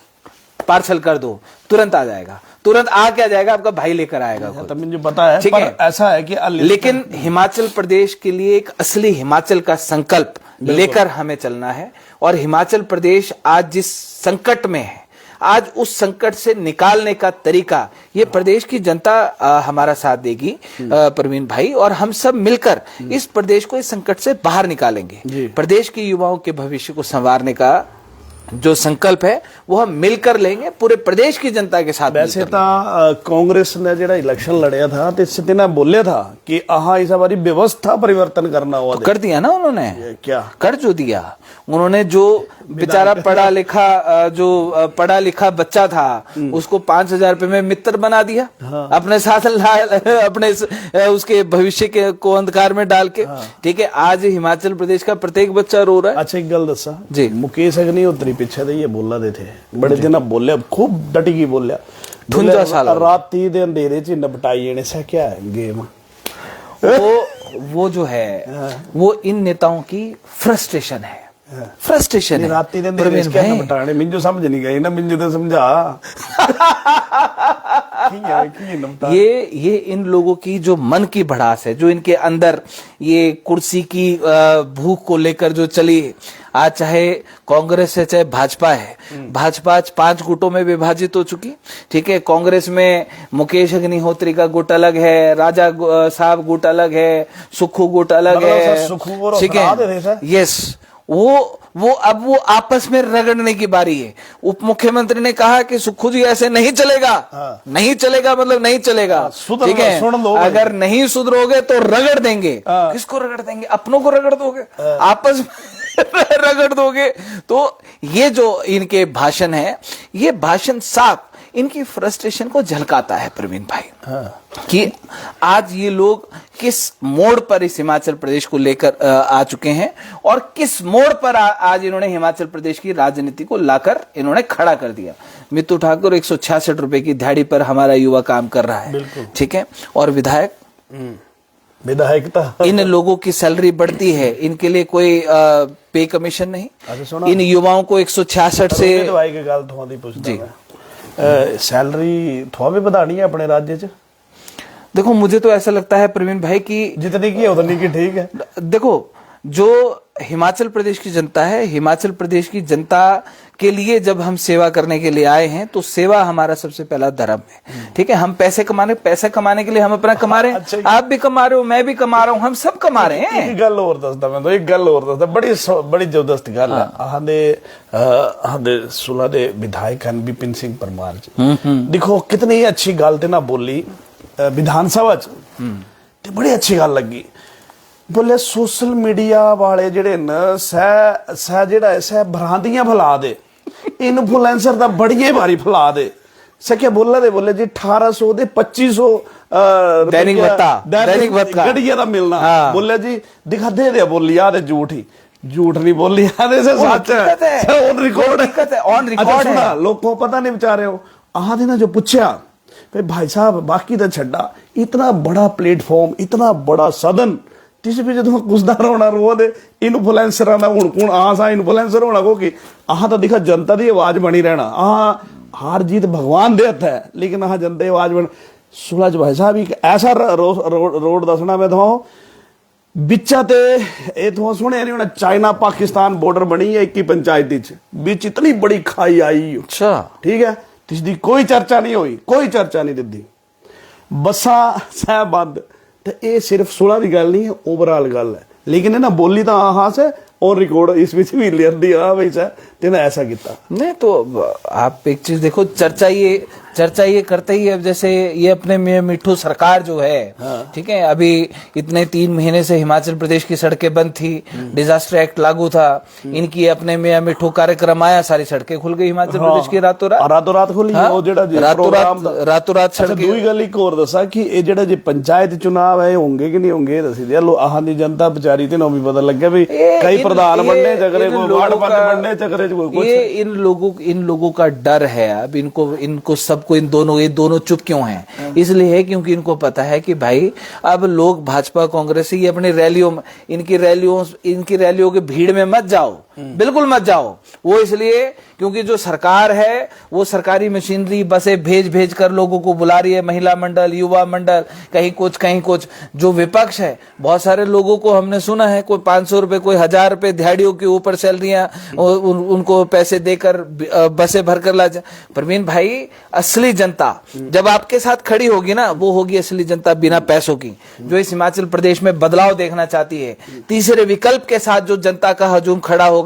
[SPEAKER 2] पार्सल कर दो, तुरंत आ जाएगा, तुरंत आ क्या जाएगा, आपका भाई लेकर आएगा।
[SPEAKER 1] तब मुझे पता है, पर ऐसा है कि
[SPEAKER 2] लेकिन हिमाचल प्रदेश के लिए एक असली हिमाचल का संकल्प लेकर हमें चलना है। और हिमाचल प्रदेश आज जिस संकट में है, आज उस संकट से निकालने का तरीका ये प्रदेश की जनता हमारा साथ देगी प्रवीण भाई, और हम सब मिलकर इस प्रदेश को इस संकट से बाहर निकालेंगे। प्रदेश के युवाओं के भविष्य को संवारने का जो संकल्प है वो हम मिलकर लेंगे, पूरे प्रदेश की जनता के साथ।
[SPEAKER 1] वैसे तो कांग्रेस ने जो इलेक्शन लड़या था तो इससे ना बोलिया था कि आहा इस बारी व्यवस्था परिवर्तन करना हुआ,
[SPEAKER 2] तो कर दिया ना उन्होंने,
[SPEAKER 1] क्या
[SPEAKER 2] कर जो दिया उन्होंने। जो बेचारा पढ़ा लिखा बच्चा था उसको 5,000 रुपए में मित्र बना दिया, अपने साथ अपने उसके भविष्य के को अंधकार में डाल के। ठीक है, आज हिमाचल प्रदेश का प्रत्येक बच्चा रो रहा है।
[SPEAKER 1] अच्छा एक गल दसा
[SPEAKER 2] जी,
[SPEAKER 1] मुकेश अग्निहोत्री पीछे ये बोला दे थे बड़े दिन बोलिया, खूब डटी की बोलिया,
[SPEAKER 2] 53 साल
[SPEAKER 1] रात 30 दिन अंधेरे च निपटाई से क्या है गेम।
[SPEAKER 2] वो जो है वो इन नेताओं की फ्रस्ट्रेशन है, फ्रस्ट्रेशन है
[SPEAKER 1] राती दिन
[SPEAKER 2] प्रवीण भाई।
[SPEAKER 1] बताने मिंजो समझ नहीं गई ना, मिंजो तो समझा
[SPEAKER 2] ये इन लोगों की जो मन की भड़ास है, जो इनके अंदर ये कुर्सी की भूख को लेकर जो चली, आज चाहे कांग्रेस है चाहे भाजपा है, भाजपा आज 5 गुटों में विभाजित हो चुकी। ठीक है, कांग्रेस में मुकेश अग्निहोत्री का गुट अलग है, राजा साहब गुट अलग है, सुक्खू गुट अलग है। ठीक है, यस, वो अब वो आपस में रगड़ने की बारी है। उप मुख्यमंत्री ने कहा कि सुक्खू जी ऐसे नहीं चलेगा, नहीं चलेगा मतलब नहीं चलेगा। ठीक है, अगर नहीं सुधरोगे तो रगड़ देंगे। किसको रगड़ देंगे? अपनों को रगड़ दोगे, आपस में रगड़ दोगे। तो ये जो इनके भाषण है, ये भाषण साफ इनकी फ्रस्ट्रेशन को झलकाता है प्रवीण भाई। कि आज ये लोग किस मोड़ पर इस हिमाचल प्रदेश को लेकर आ चुके हैं और किस मोड़ पर आज इन्होंने हिमाचल प्रदेश की राजनीति को लाकर इन्होंने खड़ा कर दिया। मित्तू ठाकुर 166 रुपए की दिहाड़ी पर हमारा युवा काम कर रहा है। ठीक है, और विधायकता इन लोगों की सैलरी बढ़ती है, इनके लिए कोई पे कमीशन नहीं। इन युवाओं को 166 से
[SPEAKER 1] जी सैलरी थोड़ा भी बढ़ानी है अपने राज्य च।
[SPEAKER 2] देखो, मुझे तो ऐसा लगता है प्रवीण भाई कि
[SPEAKER 1] जितनी की है उतनी की ठीक है।
[SPEAKER 2] देखो, जो हिमाचल प्रदेश की जनता है, हिमाचल प्रदेश की जनता के लिए जब हम सेवा करने के लिए आए हैं तो सेवा हमारा सबसे पहला धर्म है। ठीक है, हम पैसे कमाने के लिए हम अपना कमा रहे हैं। अच्छा, आप भी कमा रहे हो, मैं भी कमा रहा हूं, हम सब कमा रहे हैं।
[SPEAKER 1] एक गल और दसदा मैं तो, एक गल और दसदा, बड़ी जबरदस्त गल है। आहादे सुला दे विधायक हैं विपिन सिंह परमार जी, देखो कितनी अच्छी गल ते ना बोली विधानसभा च, ते बड़ी अच्छी गल लगी। बोले सोशल मीडिया वाले जेड़े न सह जेड़ा सह भ्रांतियां फैला दे, इन्फ्लुएंसर दा बड़िए भारी फैला दे। सके बोले जी 1800 दे 2500
[SPEAKER 2] दैनिक भत्ता
[SPEAKER 1] गड़िया दा मिलना। बोले जी दिखा दे बोली आ झूठ नहीं बोली, से सच है, ऑन रिकॉर्ड है, ऑन रिकॉर्ड है। लोगों को पता नहीं बेचारे हो। आहादे ना जो पूछा भाई साहब बाकी तो छड्डा, इतना बड़ा प्लेटफॉर्म, इतना बड़ा सदन, जिस भी जो कुछदार होना रो दे इन्फ्लुएंसर ना हुण कुण सा इन्फ्लुएंसर होना को कि आह तो दिखा जनता दी आवाज बनी रहना। हार जीत भगवान दे हथ है, लेकिन जनता आवाज बन। सूरज भाई साहब एक ऐसा रोड दसना मैं तो बिचा ते ये तो सुने नहीं होना, चाइना पाकिस्तान बॉर्डर बनी है 21 पंचायत बीच इतनी बड़ी खाई आई। अच्छा, ठीक है, जिसकी कोई चर्चा नहीं हुई, कोई चर्चा नहीं दी, बसा सह बंद। तो ये सिर्फ 16 की गल नहीं है, ओवरऑल गल है। लेकिन ना बोली तो हाँ से और रिकॉर्ड इस बीच भी लिया दी, हाँ भाई सर तेने ऐसा किया
[SPEAKER 2] नहीं। तो आप एक चीज देखो, चर्चा ये करते ही, अब जैसे ये अपने मिठू सरकार जो है, ठीक है, अभी इतने 3 महीने से हिमाचल प्रदेश की सड़कें बंद थी, डिजास्टर एक्ट लागू था, इनकी अपने मिठू कार्यक्रम आया, सारी सड़कें खुल गई हिमाचल प्रदेश की रातों रात खुली। रातों रात सड़कें।
[SPEAKER 1] दूई गल एक और दसा कि ये जेड़ा जी पंचायत चुनाव है होंगे कि नहीं होंगे, दसी दिया लो आहां दी जनता बेचारी ते भी पता लग गया भी कई प्रधान बनने चक्रे को वार्ड बनने चक्रे को।
[SPEAKER 2] ये इन लोगों का डर है। अब इनको सबको ये दोनों चुप क्यों हैं? इसलिए है क्योंकि इनको पता है कि भाई अब लोग भाजपा कांग्रेस ही अपनी रैलियों में, इनकी रैलियों की भीड़ में मत जाओ, बिल्कुल मत जाओ। वो इसलिए क्योंकि जो सरकार है वो सरकारी मशीनरी बसें भेज कर लोगों को बुला रही है, महिला मंडल, युवा मंडल, कहीं कुछ। जो विपक्ष है, बहुत सारे लोगों को हमने सुना है कोई 500 रुपए, कोई 1000 रुपए दिहाड़ियों के ऊपर सैलरियां उनको पैसे देकर बसें भरकर ला जाए। प्रवीण भाई, असली जनता जब आपके साथ खड़ी होगी ना, वो होगी असली जनता बिना पैसों की, जो इस हिमाचल प्रदेश में बदलाव देखना चाहती है। तीसरे विकल्प के साथ जो जनता का हजूम खड़ा होगा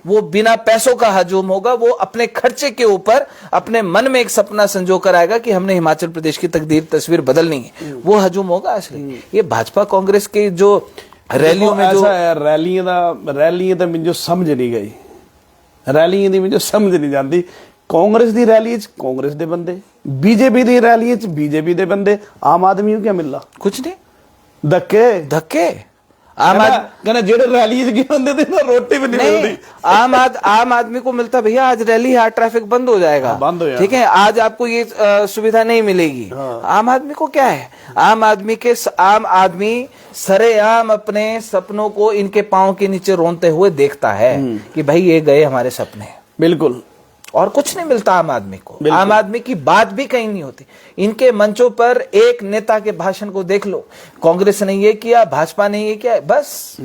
[SPEAKER 2] वो बिना पैसों का हजूम होगा। वो अपने खर्चे के ऊपर अपने मन में एक सपना संजो कर आएगा कि हमने हिमाचल प्रदेश की तस्वीर बदलनी है, वो हजूम होगा असली। ये भाजपा कांग्रेस के जो रैलियों में जो
[SPEAKER 1] रैलियां तो मुझे समझ नहीं गई, रैलियां दी मुझे समझ नहीं जाती। कांग्रेस दी रैली च कांग्रेस दे बंदे, बीजेपी दी रैली च बीजेपी दे बंदे, आम आदमी को क्या मिलना?
[SPEAKER 2] कुछ नहीं,
[SPEAKER 1] धक्के। कहना जेड़े रैली गए होंगे थे ना रोटी भी नहीं मिलती।
[SPEAKER 2] आम आदमी को मिलता भैया आज रैली है, आज ट्रैफिक बंद हो जाएगा,
[SPEAKER 1] बंद हो जाएगा,
[SPEAKER 2] ठीक है, आज आपको ये सुविधा नहीं मिलेगी। आम आदमी को क्या है, आम आदमी सरेआम अपने सपनों को इनके पांव के नीचे रोनते हुए देखता है कि भाई ये गए हमारे सपने।
[SPEAKER 1] बिल्कुल,
[SPEAKER 2] और कुछ नहीं मिलता आम आदमी को। आम आदमी की बात भी कहीं नहीं होती। इनके मंचों पर एक नेता के भाषण को देख लो, कांग्रेस ने ये किया, भाजपा ने ये किया, बस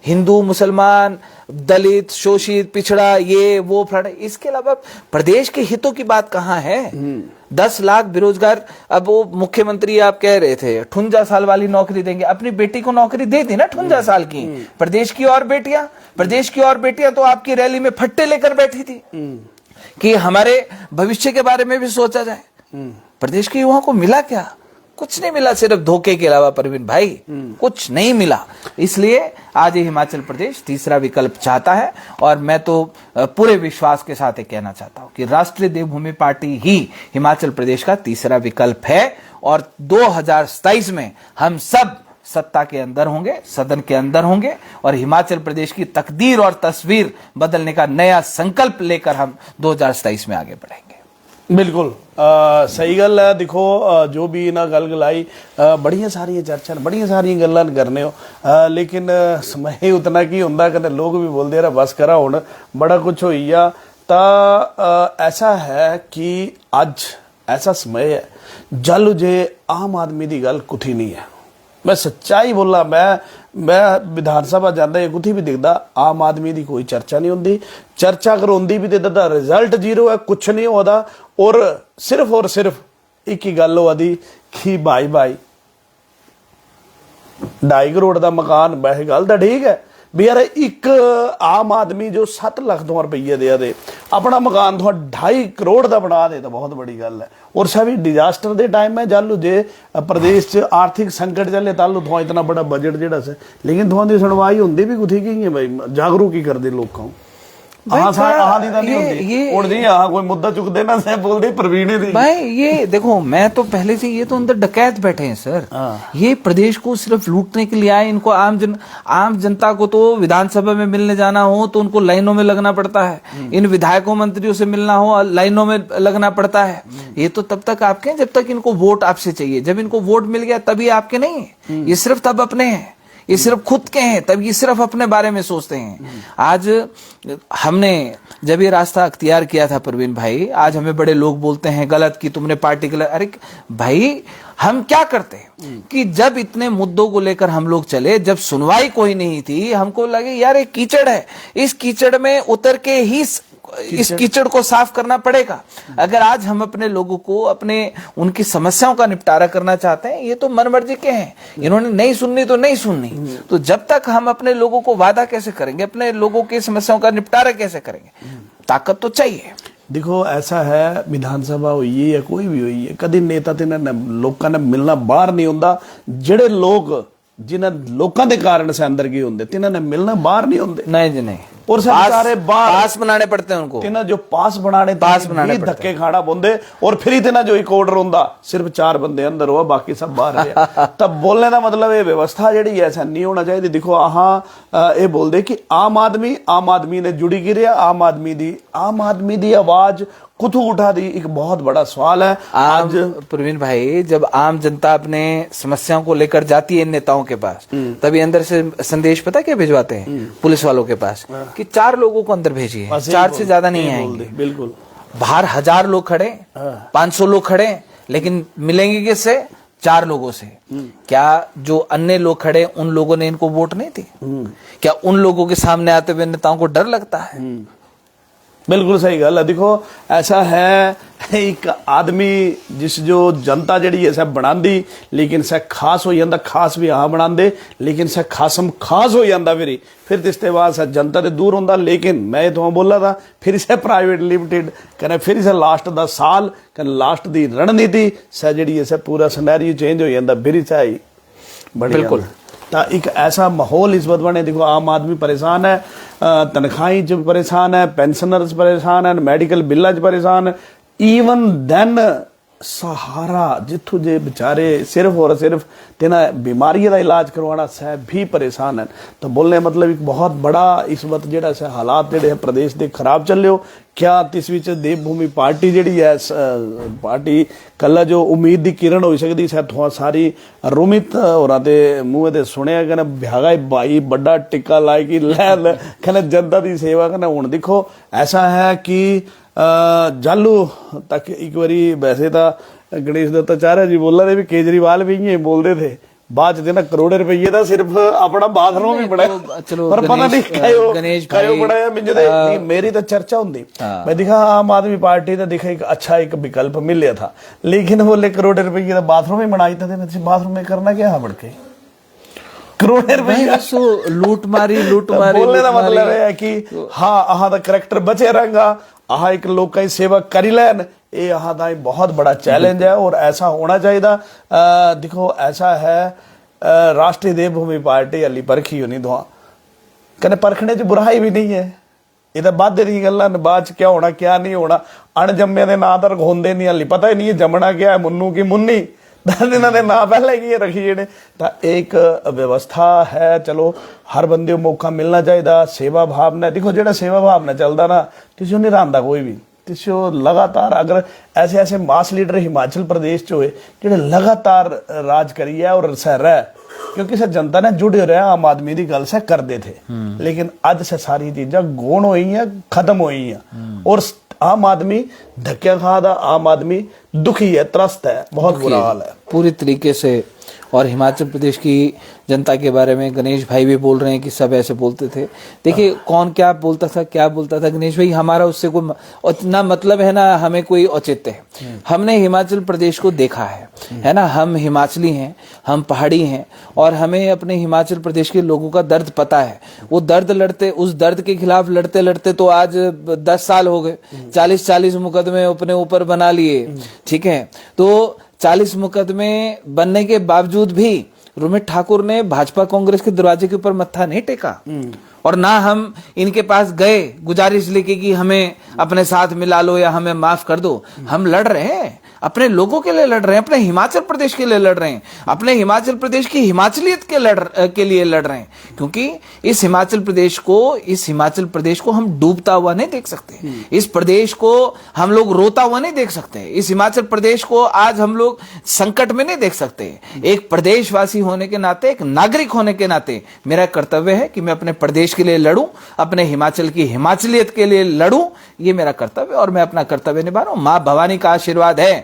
[SPEAKER 2] हिंदू मुसलमान दलित शोषित पिछड़ा ये वो फलाना, इसके अलावा प्रदेश के हितों की बात कहाँ है। 10 लाख बेरोजगार, अब वो मुख्यमंत्री आप कह रहे थे 58 साल वाली नौकरी देंगे, अपनी बेटी को नौकरी दे दी ना 58 साल की। प्रदेश की और बेटियां तो आपकी रैली में फट्टे लेकर बैठी थी कि हमारे भविष्य के बारे में भी सोचा जाए। प्रदेश के युवाओं को मिला क्या, कुछ नहीं मिला, सिर्फ धोखे के अलावा परवीन भाई कुछ नहीं मिला। इसलिए आज ये हिमाचल प्रदेश तीसरा विकल्प चाहता है, और मैं तो पूरे विश्वास के साथ ये कहना चाहता हूं कि राष्ट्रीय देवभूमि पार्टी ही हिमाचल प्रदेश का तीसरा विकल्प है, और 2027 में हम सब सत्ता के अंदर होंगे, सदन के अंदर होंगे, और हिमाचल प्रदेश की तकदीर और तस्वीर बदलने का नया संकल्प लेकर हम 2027 में आगे बढ़ेंगे।
[SPEAKER 1] बिल्कुल सही गल है। देखो जो भी इन्हें गल गलाई बड़िया सारिया चर्चा बड़िया सारिया गल्लां करने हो, लेकिन समय उतना की होंदा, कदे लोग भी बोलते रहा बस करा हुण बड़ा कुछ होई आ। तो ऐसा है कि अज ऐसा समय है जल जे आम आदमी की गल कुछ नहीं है। मैं सच्चाई बोला, मैं विधान सभा जाता ये कुछ भी दिखता, आम आदमी की कोई चर्चा नहीं होंगी। चर्चा अगर होंगी भी तो रिजल्ट जीरो है, कुछ नहीं होता, और सिर्फ एक ही गल होती कि भाई 2.5 करोड़ का मकान, वैसे गल तो ठीक है भी यार, एक आम आदमी जो 7 लाख रुपये दे अपना मकान 2.5 करोड़ का बना दे तो बहुत बड़ी गल है। और सभी डिजास्टर के टाइम में जालू जे प्रदेश च आर्थिक संकट चले तालू थोड़ा इतना बड़ा बजट जेड़ा से, लेकिन थोड़ा की सुनवाई होंगी भी कुछ ही है भाई, जागरूक ही कर दे लोगों को।
[SPEAKER 2] ये देखो, मैं तो पहले से ये तो अंदर डकैत बैठे हैं सर, ये प्रदेश को सिर्फ लूटने के लिए आए। इनको आम जनता को तो विधानसभा में मिलने जाना हो तो उनको लाइनों में लगना पड़ता है, इन विधायकों मंत्रियों से मिलना हो लाइनों में लगना पड़ता है। ये तो तब तक आपके जब तक इनको वोट आपसे चाहिए, जब इनको वोट मिल गया तभी आपके नहीं है, ये सिर्फ तब अपने हैं, ये सिर्फ खुद के हैं, तब ये सिर्फ अपने बारे में सोचते हैं। आज हमने जब ये रास्ता अख्तियार किया था परवीन भाई, आज हमें बड़े लोग बोलते हैं गलत कि तुमने पार्टी गलत। अरे भाई, हम क्या करते हैं कि जब इतने मुद्दों को लेकर हम लोग चले, जब सुनवाई कोई नहीं थी, हमको लगे यार एक कीचड़ है, इस कीचड़ में उतर के ही इस कीचड़ को साफ करना पड़ेगा। अगर आज हम अपने लोगों को उनकी समस्याओं का निपटारा करना चाहते हैं, ये तो मनमर्जी के हैं, इन्होंने नहीं सुननी तो नहीं सुननी। तो जब तक हम अपने लोगों को वादा कैसे करेंगे, अपने लोगों की समस्याओं का निपटारा कैसे करेंगे, ताकत तो चाहिए।
[SPEAKER 1] देखो ऐसा है, विधानसभा हुई है या कोई भी हुई है, कभी नेता लोगों ने मिलना बाहर नहीं होंदा। जेड़े लोग जिन्हें लोगों के कारण से अंदर गए होंगे तिन्हां ने मिलना बाहर नहीं होंगे।
[SPEAKER 2] नहीं जी नहीं,
[SPEAKER 1] और सारे
[SPEAKER 2] पास बनाने पड़ते हैं उनको,
[SPEAKER 1] जो पास बनाने धक्के खाना बोंदे, और फिर इतना जो एक ऑर्डर होंदा सिर्फ 4 बंदे अंदर हो, बाकी सब बाहर है। तब बोलने का मतलब ये व्यवस्था जी ऐसा नहीं होना चाहिए। देखो ये बोल दे कि आम आदमी ने जुड़ी गिरे, आम आदमी दी आवाज कुथू उठा दी, एक बहुत बड़ा सवाल है आज
[SPEAKER 2] प्रवीण भाई। जब आम जनता अपने समस्याओं को लेकर जाती है इन नेताओं के पास, तभी अंदर से संदेश पता क्या भिजवाते हैं पुलिस वालों के पास कि 4 लोगों को अंदर भेजिए, 4 से ज्यादा नहीं आएंगे।
[SPEAKER 1] बिल्कुल,
[SPEAKER 2] बाहर 1000 लोग खड़े, 500 लोग खड़े, लेकिन मिलेंगे किससे? 4 लोगों से। क्या जो अन्य लोग खड़े उन लोगों ने इनको वोट नहीं दी? क्या उन लोगों के सामने आते हुए नेताओं को डर लगता है?
[SPEAKER 1] बिल्कुल सही गल है। देखो ऐसा है, एक आदमी जिस जो जनता जी है सब बना दी, लेकिन सह खास हो जाता, खास भी हाँ बना दे, लेकिन सह खासम खास हो जाता फिर इसके बाद सह जनता से दूर होंदा। लेकिन मैं तो बोला था फिर इसे प्राइवेट लिमिटेड करें, फिर इसे लास्ट का साल करें, लास्ट की रणनीति सह जी है पूरा सिनेरियो चेंज हो जाता, फिर इसे आई
[SPEAKER 2] बिल्कुल।
[SPEAKER 1] तो एक ऐसा माहौल इस वक्त बने। देखो आम आदमी परेशान है, तनख्वाही च परेशान है, पेंशनर्स परेशान है, मेडिकल बिल्ला च परेशान है, ईवन दैन सहारा जिथों जे बेचारे सिर्फ और सिर्फ तेना बीमारियों का इलाज करवाना सह भी परेशान हैं। तो बोलने मतलब एक बहुत बड़ा इस वक्त जेड़ा से हालात जेड़े प्रदेश के खराब चल हो। क्या इस विच देवभूमि पार्टी जिहड़ी है पार्टी कल जो उम्मीद की किरण हो सकती है थोड़ा सारी रोमित होरां दे मूँह ते सुनिया कहना भ्यागा भाई बड़ा टिक्का लाए कि लै कहना जनता की सेवा कहना हुण देखो ऐसा है कि जालू तक एक बारी वैसे तो गणेश दत्त आचार्य जी बोल रहे भी केजरीवाल भी ये बोलते थे बाद च ना करोड़ रुपये का सिर्फ अपना बाथरूम ही बनाया।
[SPEAKER 2] चलो
[SPEAKER 1] पर पता नहीं
[SPEAKER 2] गणेश
[SPEAKER 1] कयो बनाया मुझे मेरी तो चर्चा होंगी मैं दिखा आम आदमी पार्टी का दिखा एक अच्छा एक विकल्प मिल गया था लेकिन बोले करोड़ रुपये का बाथरूम ही बनाई था बाथरूम में करना क्या है बढ़ के करोड़ रुपये
[SPEAKER 2] लूट मारी
[SPEAKER 1] बोलने का मतलब है कि हाँ अहां दा करैक्टर बचे रहेगा आह एक लोग की सेवा करी लैन ये अहां दा बहुत बड़ा चैलेंज है और ऐसा होना चाहिए। देखो ऐसा है राष्ट्रीय देवभूमि पार्टी हली परखी होनी दुआ कने परखने च बुराई भी नहीं है ये तो बाद दी गल्लां बाद च क्या होना क्या नहीं होना अणजम्मे दे नां तां रखोंदे नहीं हली पता ही नहीं है जमना क्या है मुन्नू की मुन्नी इन्हों के ना पहले की रखी जेडे तो एक व्यवस्था है। चलो हर बंदे को मौका मिलना चाहिए सेवा भावना देखो जो सेवा भावना चलता ना किसी नहीं रहा कोई भी किसी लगातार अगर ऐसे ऐसे मास लीडर हिमाचल प्रदेश च होए जो लगातार राज करिए और सह रहा क्योंकि सर जनता ने जुड़े रहे आम आदमी की गल से करते थे लेकिन अज से सारी चीज़ा गौण हुई हैं खत्म हुई हैं और आम आदमी धक्या खाता आम आदमी दुखी है त्रस्त है बहुत बुरा हाल है
[SPEAKER 2] पूरी तरीके से। और हिमाचल प्रदेश की जनता के बारे में गणेश भाई भी बोल रहे हैं कि सब ऐसे बोलते थे। देखिए कौन क्या बोलता था गणेश भाई हमारा उससे कोई ना मतलब है ना हमें कोई औचित्य है। हमने हिमाचल प्रदेश को देखा है ना हम हिमाचली हैं हम पहाड़ी हैं और हमें अपने हिमाचल प्रदेश के लोगों का दर्द पता है। वो दर्द लड़ते उस दर्द के खिलाफ लड़ते लड़ते तो आज 10 साल हो गए 40 मुकदमे अपने ऊपर बना लिए ठीक है। तो 40 मुकदमे बनने के बावजूद भी रोमित ठाकुर ने भाजपा कांग्रेस के दरवाजे के ऊपर मत्था नहीं टेका और ना हम इनके पास गए गुजारिश लेके कि हमें अपने साथ मिला लो या हमें माफ कर दो। हम लड़ रहे हैं अपने लोगों के लिए लड़ रहे हैं अपने हिमाचल प्रदेश के लिए लड़ रहे हैं अपने हिमाचल प्रदेश की हिमाचलियत के लिए लड़ रहे हैं क्योंकि इस हिमाचल प्रदेश को हम डूबता हुआ नहीं देख सकते। इस प्रदेश को हम लोग रोता हुआ नहीं देख सकते। इस हिमाचल प्रदेश को आज हम लोग संकट में नहीं देख सकते। एक प्रदेशवासी होने के नाते एक नागरिक होने के नाते मेरा कर्तव्य है कि मैं अपने प्रदेश के लिए लड़ूं अपने हिमाचल की हिमाचलियत के लिए लड़ूं ये मेरा कर्तव्य और मैं अपना कर्तव्य निभा रहा हूं। मां भवानी का आशीर्वाद है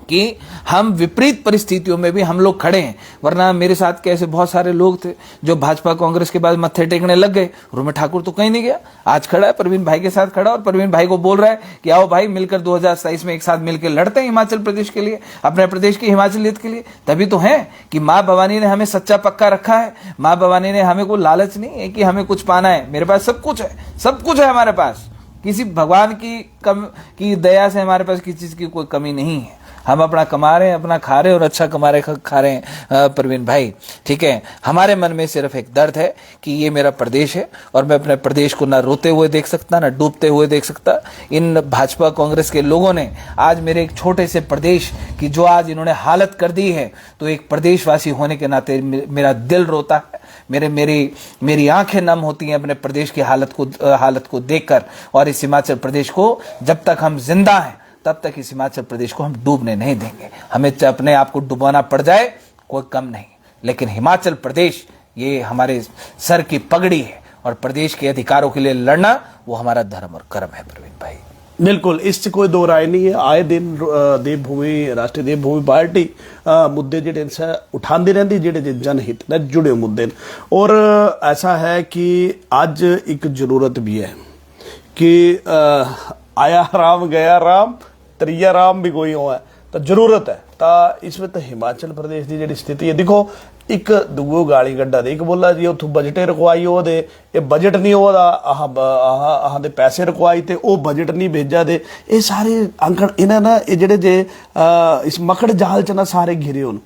[SPEAKER 2] कि हम विपरीत परिस्थितियों में भी हम लोग खड़े हैं वरना मेरे साथ के ऐसे बहुत सारे लोग थे जो भाजपा कांग्रेस के बाद मत्थे टेकने लग गए। रोमित ठाकुर तो कहीं नहीं गया आज खड़ा है प्रवीण भाई के साथ खड़ा और प्रवीण भाई को बोल रहा है कि आओ भाई मिलकर 2027 में एक साथ मिलकर लड़ते हैं हिमाचल प्रदेश के लिए अपने प्रदेश की हिमाचलियत के लिए। तभी तो है कि माँ भवानी ने हमें सच्चा पक्का रखा है। माँ भवानी ने हमें कोई लालच नहीं है कि हमें कुछ पाना है। मेरे पास सब कुछ है हमारे पास किसी भगवान की दया से हमारे पास किसी चीज की कोई कमी नहीं है। हम अपना कमा रहे हैं अपना खा रहे हैं और अच्छा खा रहे हैं प्रवीण भाई ठीक है। हमारे मन में सिर्फ एक दर्द है कि ये मेरा प्रदेश है और मैं अपने प्रदेश को ना रोते हुए देख सकता ना डूबते हुए देख सकता। इन भाजपा कांग्रेस के लोगों ने आज मेरे एक छोटे से प्रदेश की जो आज इन्होंने हालत कर दी है तो एक प्रदेशवासी होने के नाते मेरा दिल रोता है मेरी आंखें नम होती हैं अपने प्रदेश की हालत को देखकर। और इस हिमाचल प्रदेश को जब तक हम जिंदा हैं तब तक इस हिमाचल प्रदेश को हम डूबने नहीं देंगे। हमें अपने आप को डुबाना पड़ जाए कोई कम नहीं लेकिन हिमाचल प्रदेश ये हमारे सर की पगड़ी है और प्रदेश के अधिकारों के लिए लड़ना वो हमारा धर्म और कर्म है प्रवीण भाई।
[SPEAKER 1] बिल्कुल इस कोई दो राय नहीं है। आए दिन राष्ट्रीय देवभूमि पार्टी मुद्दे जेडे उठाती रहती जेडे जनहित ने जुड़े मुद्दे और ऐसा है कि अज एक जरूरत भी है कि आया राम गया राम त्रिया राम भी कोई हो है तो जरूरत है। तो इसमें तो हिमाचल प्रदेश की जी स्थिति है देखो एक दूगो गाली गड्ढा दे एक बोला जी उतो बजटे रखवाई वो दे ये बजट नहीं होता आह दे पैसे रखवाई ते वो बजट नहीं भेजा दे ये सारे अंकड़ इन्हें ना ये जेडे जे इस मकड़ जाल च ना सारे घिरे होन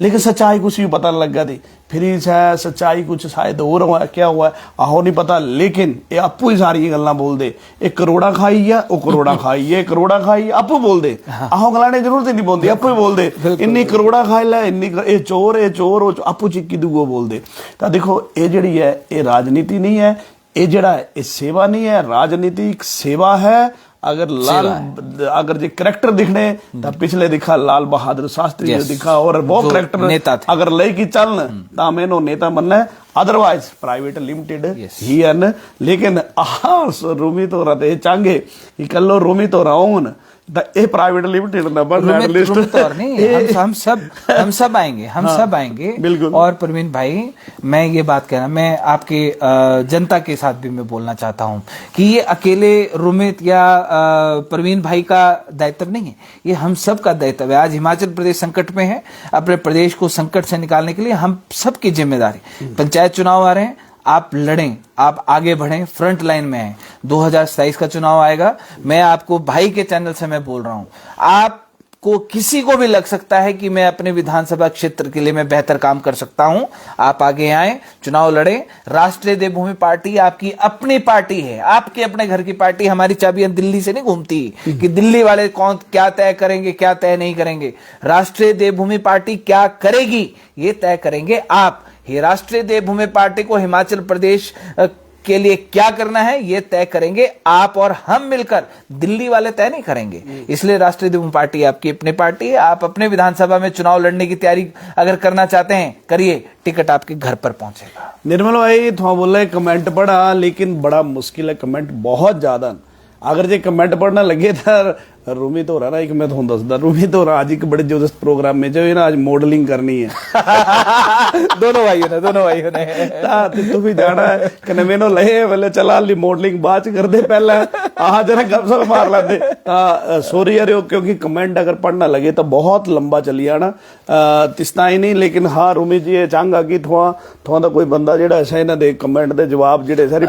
[SPEAKER 1] लेकिन सच्चाई कुछ भी पता नहीं लगा थी। फिर है सच्चाई कुछ शायद और हुआ, क्या हुआ आहो नहीं पता। लेकिन ये आपू ही सारी गल्लां बोल दे, एक करोड़ा खाई है वो करोड़ा खाई है, करोड़ा खाई आपू बोल दे, आहो गलाने जरूरत ही नहीं बोलती, आपू ही बोल दे इन्नी करोड़ा खाई लै, इन्नी ये चोर आपू चिक्की दूगो बोल दे। तो देखो ये जिहड़ी है ये राजनीति नहीं है, ये जिहड़ा है ये सेवा नहीं है, राजनीति एक सेवा है। अगर जो करैक्टर दिखने तो पिछले दिखा लाल बहादुर शास्त्री जो दिखा, और वो करैक्टर अगर ले की चलन तो मैंने नेता बनना है, अदरवाइज प्राइवेट लिमिटेड ही है। लेकिन रूमी तो रहते चांगे कि कलो रूमी तो रहो ए प्राइवेट लिमिटेड ना बन
[SPEAKER 2] नहीं, हम सब आएंगे, हम सब आएंगे
[SPEAKER 1] बिल्कुल।
[SPEAKER 2] और प्रवीण भाई मैं ये बात कहना, मैं आपके जनता के साथ भी मैं बोलना चाहता हूं कि ये अकेले रुमित या प्रवीण भाई का दायित्व नहीं है, ये हम सब का दायित्व है। आज हिमाचल प्रदेश संकट में है, अपने प्रदेश को संकट से निकालने के लिए हम सबकी जिम्मेदारी। पंचायत चुनाव आ रहे हैं, आप लड़ें, आप आगे बढ़ें, फ्रंट लाइन में हैं। 2027 का चुनाव आएगा, मैं आपको भाई के चैनल से मैं बोल रहा हूं, आपको किसी को भी लग सकता है कि मैं अपने विधानसभा क्षेत्र के लिए मैं बेहतर काम कर सकता हूं, आप आगे आए, चुनाव लड़ें। राष्ट्रीय देवभूमि पार्टी आपकी अपनी पार्टी है, आपके अपने घर की पार्टी। हमारी चाबियां दिल्ली से नहीं घूमती कि दिल्ली वाले कौन क्या तय करेंगे क्या तय नहीं करेंगे। राष्ट्रीय देवभूमि पार्टी क्या करेगी ये तय करेंगे आप। ये राष्ट्रीय देवभूमि पार्टी को हिमाचल प्रदेश के लिए क्या करना है ये तय करेंगे आप और हम मिलकर, दिल्ली वाले तय नहीं करेंगे। इसलिए राष्ट्रीय देवभूमि पार्टी आपकी अपनी पार्टी है। आप अपने विधानसभा में चुनाव लड़ने की तैयारी अगर करना चाहते हैं करिए, टिकट आपके घर पर पहुंचेगा।
[SPEAKER 1] निर्मल भाई थोड़ा बोला कमेंट पढ़ा, लेकिन बड़ा मुश्किल है कमेंट बहुत ज्यादा। अगर जे कमेंट पढ़ना लगे तो रूमी तो रहा ना, एक मैं तुम दसदा, रूमी तो आज एक बड़े जबरदस्त प्रोग्राम में जो है ना आज मॉडलिंग करनी है
[SPEAKER 2] दोनों भाइयों ने
[SPEAKER 1] तू भी जाना है कि मैंने लहे बोले चला ली मॉडलिंग बाद च कर दे, पहले आह जरा गपशप मार लेते। सॉरी यार, क्योंकि कमेंट अगर पढ़ना लगे तो बहुत लंबा चली आना तिस्ता ही नहीं। लेकिन हाँ रूमी जी ये चाहूंगा कि थोड़ा कोई बंदा जेड़ा ऐसा इन्हों दे कमेंट दे जवाब जेड़े सारी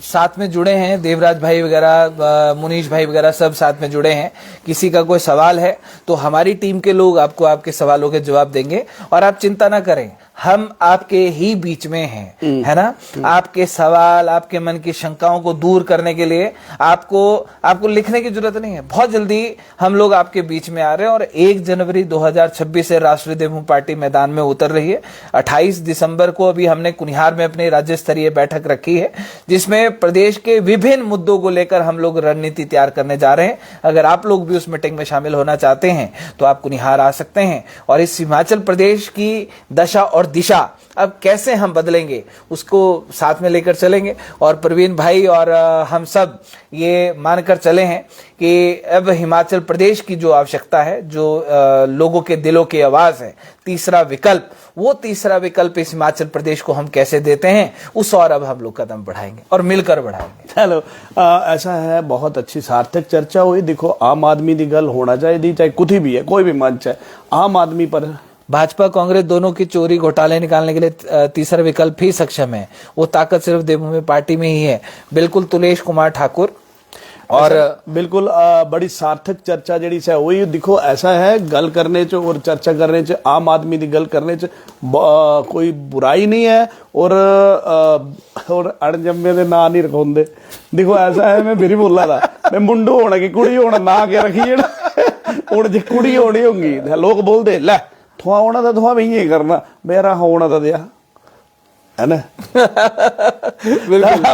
[SPEAKER 2] साथ में जुड़े हैं, देवराज भाई वगैरह, मुनीश भाई वगैरह सब साथ में जुड़े हैं। किसी का कोई सवाल है तो हमारी टीम के लोग आपको आपके सवालों के जवाब देंगे। और आप चिंता ना करें, हम आपके ही बीच में हैं, है ना। आपके सवाल, आपके मन की शंकाओं को दूर करने के लिए आपको लिखने की जरूरत नहीं है। बहुत जल्दी हम लोग आपके बीच में आ रहे हैं और 1 जनवरी 2026 से राष्ट्रीय देवभूमि पार्टी मैदान में उतर रही है। 28 दिसंबर को अभी हमने कुनिहार में अपनी राज्य स्तरीय बैठक रखी है, जिसमें प्रदेश के विभिन्न मुद्दों को लेकर हम लोग रणनीति तैयार करने जा रहे हैं। अगर आप लोग भी उस मीटिंग में शामिल होना चाहते हैं तो आप कुनिहार आ सकते हैं। और इस हिमाचल प्रदेश की दशा और दिशा अब कैसे हम बदलेंगे उसको साथ में लेकर चलेंगे। और प्रवीण भाई और हम सब ये मानकर चले हैं कि अब हिमाचल प्रदेश की जो आवश्यकता है, जो लोगों के दिलों की आवाज है, तीसरा विकल्प, वो तीसरा विकल्प इस हिमाचल प्रदेश को हम कैसे देते हैं उस और अब हम लोग कदम बढ़ाएंगे और मिलकर बढ़ाएंगे।
[SPEAKER 1] चलो ऐसा है, बहुत अच्छी सार्थक चर्चा हुई। देखो आम आदमी की गल होना चाहिए, चाहे कुछ भी है, कोई भी मंच है, आम आदमी पर
[SPEAKER 2] भाजपा कांग्रेस दोनों की चोरी घोटाले निकालने के लिए तीसरा विकल्प ही सक्षम है। वो ताकत सिर्फ देवभूमि पार्टी में ही है। बिल्कुल तुलेश कुमार ठाकुर और
[SPEAKER 1] बिल्कुल बड़ी सार्थक चर्चा जी है वही। देखो ऐसा है, गल करने च और चर्चा करने च, आम आदमी की गल करने च कोई बुराई नहीं है। और अणजम्मे दे ना नहीं रखवाते। देखो ऐसा है, मैं फिर बोला था मैं मुंडू होना कि कुड़ी होना ना के रखिए ना। हूँ जो कुड़ी होनी होगी लोग बोलते लै थुआ होना था, थुआ भी ये करना, मेरा होना था दिया है ना।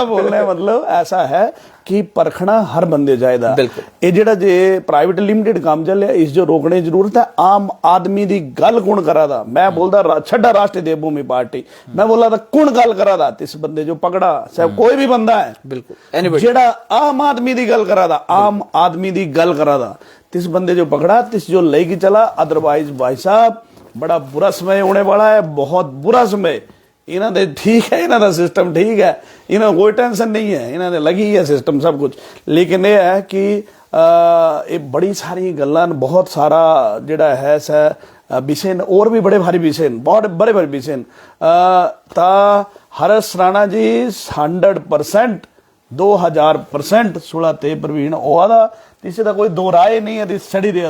[SPEAKER 1] बोलने मतलब ऐसा है कि परखना हर बंदे जायदा। ये जेड़ा जे प्राइवेट लिमिटेड काम चल इस जो रोकने की जरूरत है। आम आदमी की गल कौन करा था? मैं बोलता छड़ा राष्ट्रीय देवभूमि पार्टी, मैं बोला था कौन गल करा था? इस बंदे जो पकड़ा चाहे कोई भी बंदा है, बिल्कुल जेड़ा आम आदमी की गल करा था, आम आदमी की गल करा था, तिस बंदे जो पकड़ा तिस जो लेके चला। अदरवाइज भाई साहब बड़ा बुरा समय होने वाला है, बहुत बुरा समय। इन्हों दे ठीक है, इन्हों का सिस्टम ठीक है, इन्हों कोई टेंशन नहीं है, इन्होंने लगी है सिस्टम सब कुछ। लेकिन ये है कि ये बड़ी सारी गल्लां, बहुत सारा जिहड़ा है विषय और भी बड़े भारी विषय, बहुत बड़े बड़े विषय। हरस राणा जी 100% 2000% सुला ते प्रवीण ओदा, इसे कोई दो राय नहीं है। सड़ी दे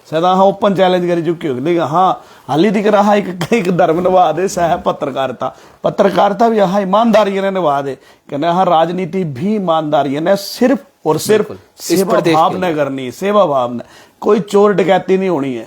[SPEAKER 1] सदा हाँ ओपन चैलेंज करी चुके हो, लेकिन हाँ हाली दिख रहा एक धर्म निभा दे, सह पत्रकारिता भी हाँ ईमानदारी ने निभा दे, कहने हाँ राजनीति भी ईमानदारी ने सिर्फ और सिर्फ सेवा भाव ने करनी, सेवा भाव ने, कोई चोर डकैती नहीं होनी है।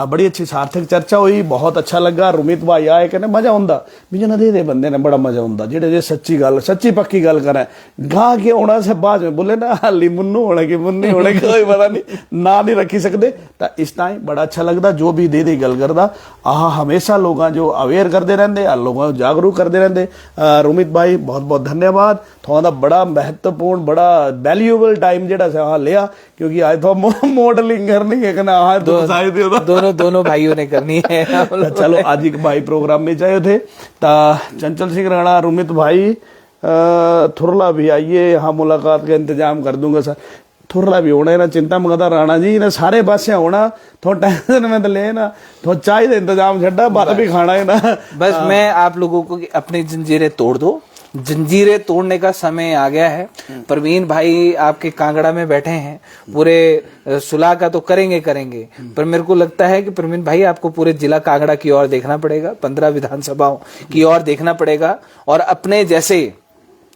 [SPEAKER 1] बड़ी अच्छी सार्थक चर्चा हुई, बहुत अच्छा लगा। रुमित भाई आए कहने मजा आंदा भी जना दे बंदे ने, बड़ा मजा आंदा जेडे जे सच्ची गल सच्ची पक्की गल करें। गा के होना से बाद में बोले ना हाली मुन्नू होने की मुन्नी होने की कोई पता नहीं, ना नहीं रखी सकते। तो इस टाइम बड़ा अच्छा लगता जो भी दे गल करदा, हमेशा लोग जो अवेयर करते रहते, लोगों जागरूक करते रहते। रुमित भाई बहुत बहुत धन्यवाद, थोड़ा बड़ा महत्वपूर्ण बड़ा वैल्यूएबल टाइम जेड़ा लिया, क्योंकि आज तो मॉडलिंग करनी है कहना
[SPEAKER 2] दोनों भाइयों ने करनी है।
[SPEAKER 1] चलो आज एक भाई प्रोग्राम में जाए थे, चंचल सिंह राणा, रुमित भाई थुरला भी आइए, यहाँ मुलाकात का इंतजाम कर दूंगा सर। थुरला भी होना है ना, चिंता मत राणा जी ने सारे पासे होना, थोड़ा टेंशन में तो ले ना, थोड़ा चाय का इंतजाम छड़ा, बात भी खाना है ना।
[SPEAKER 2] बस मैं आप लोगों को अपनी जंजीरें तोड़ दो, जंजीरें तोड़ने का समय आ गया है। प्रवीण भाई आपके कांगड़ा में बैठे हैं, पूरे सुलह का तो करेंगे, पर मेरे को लगता है कि प्रवीण भाई आपको पूरे जिला कांगड़ा की ओर देखना पड़ेगा, 15 विधानसभाओं की ओर देखना पड़ेगा, और अपने जैसे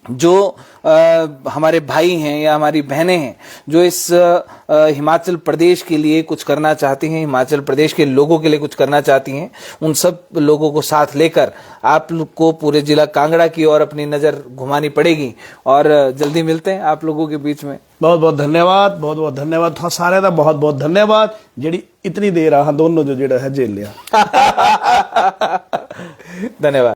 [SPEAKER 2] जो हमारे भाई हैं या हमारी बहनें हैं जो इस हिमाचल प्रदेश के लिए कुछ करना चाहती हैं, हिमाचल प्रदेश के लोगों के लिए कुछ करना चाहती हैं, उन सब लोगों को साथ लेकर आप लोग को पूरे जिला कांगड़ा की ओर अपनी नजर घुमानी पड़ेगी। और जल्दी मिलते हैं आप लोगों के बीच में।
[SPEAKER 1] बहुत बहुत धन्यवाद, बहुत बहुत धन्यवाद सारे का, बहुत बहुत धन्यवाद जी इतनी देर दोनों जो जेड़ा है जेल लिया।
[SPEAKER 2] धन्यवाद।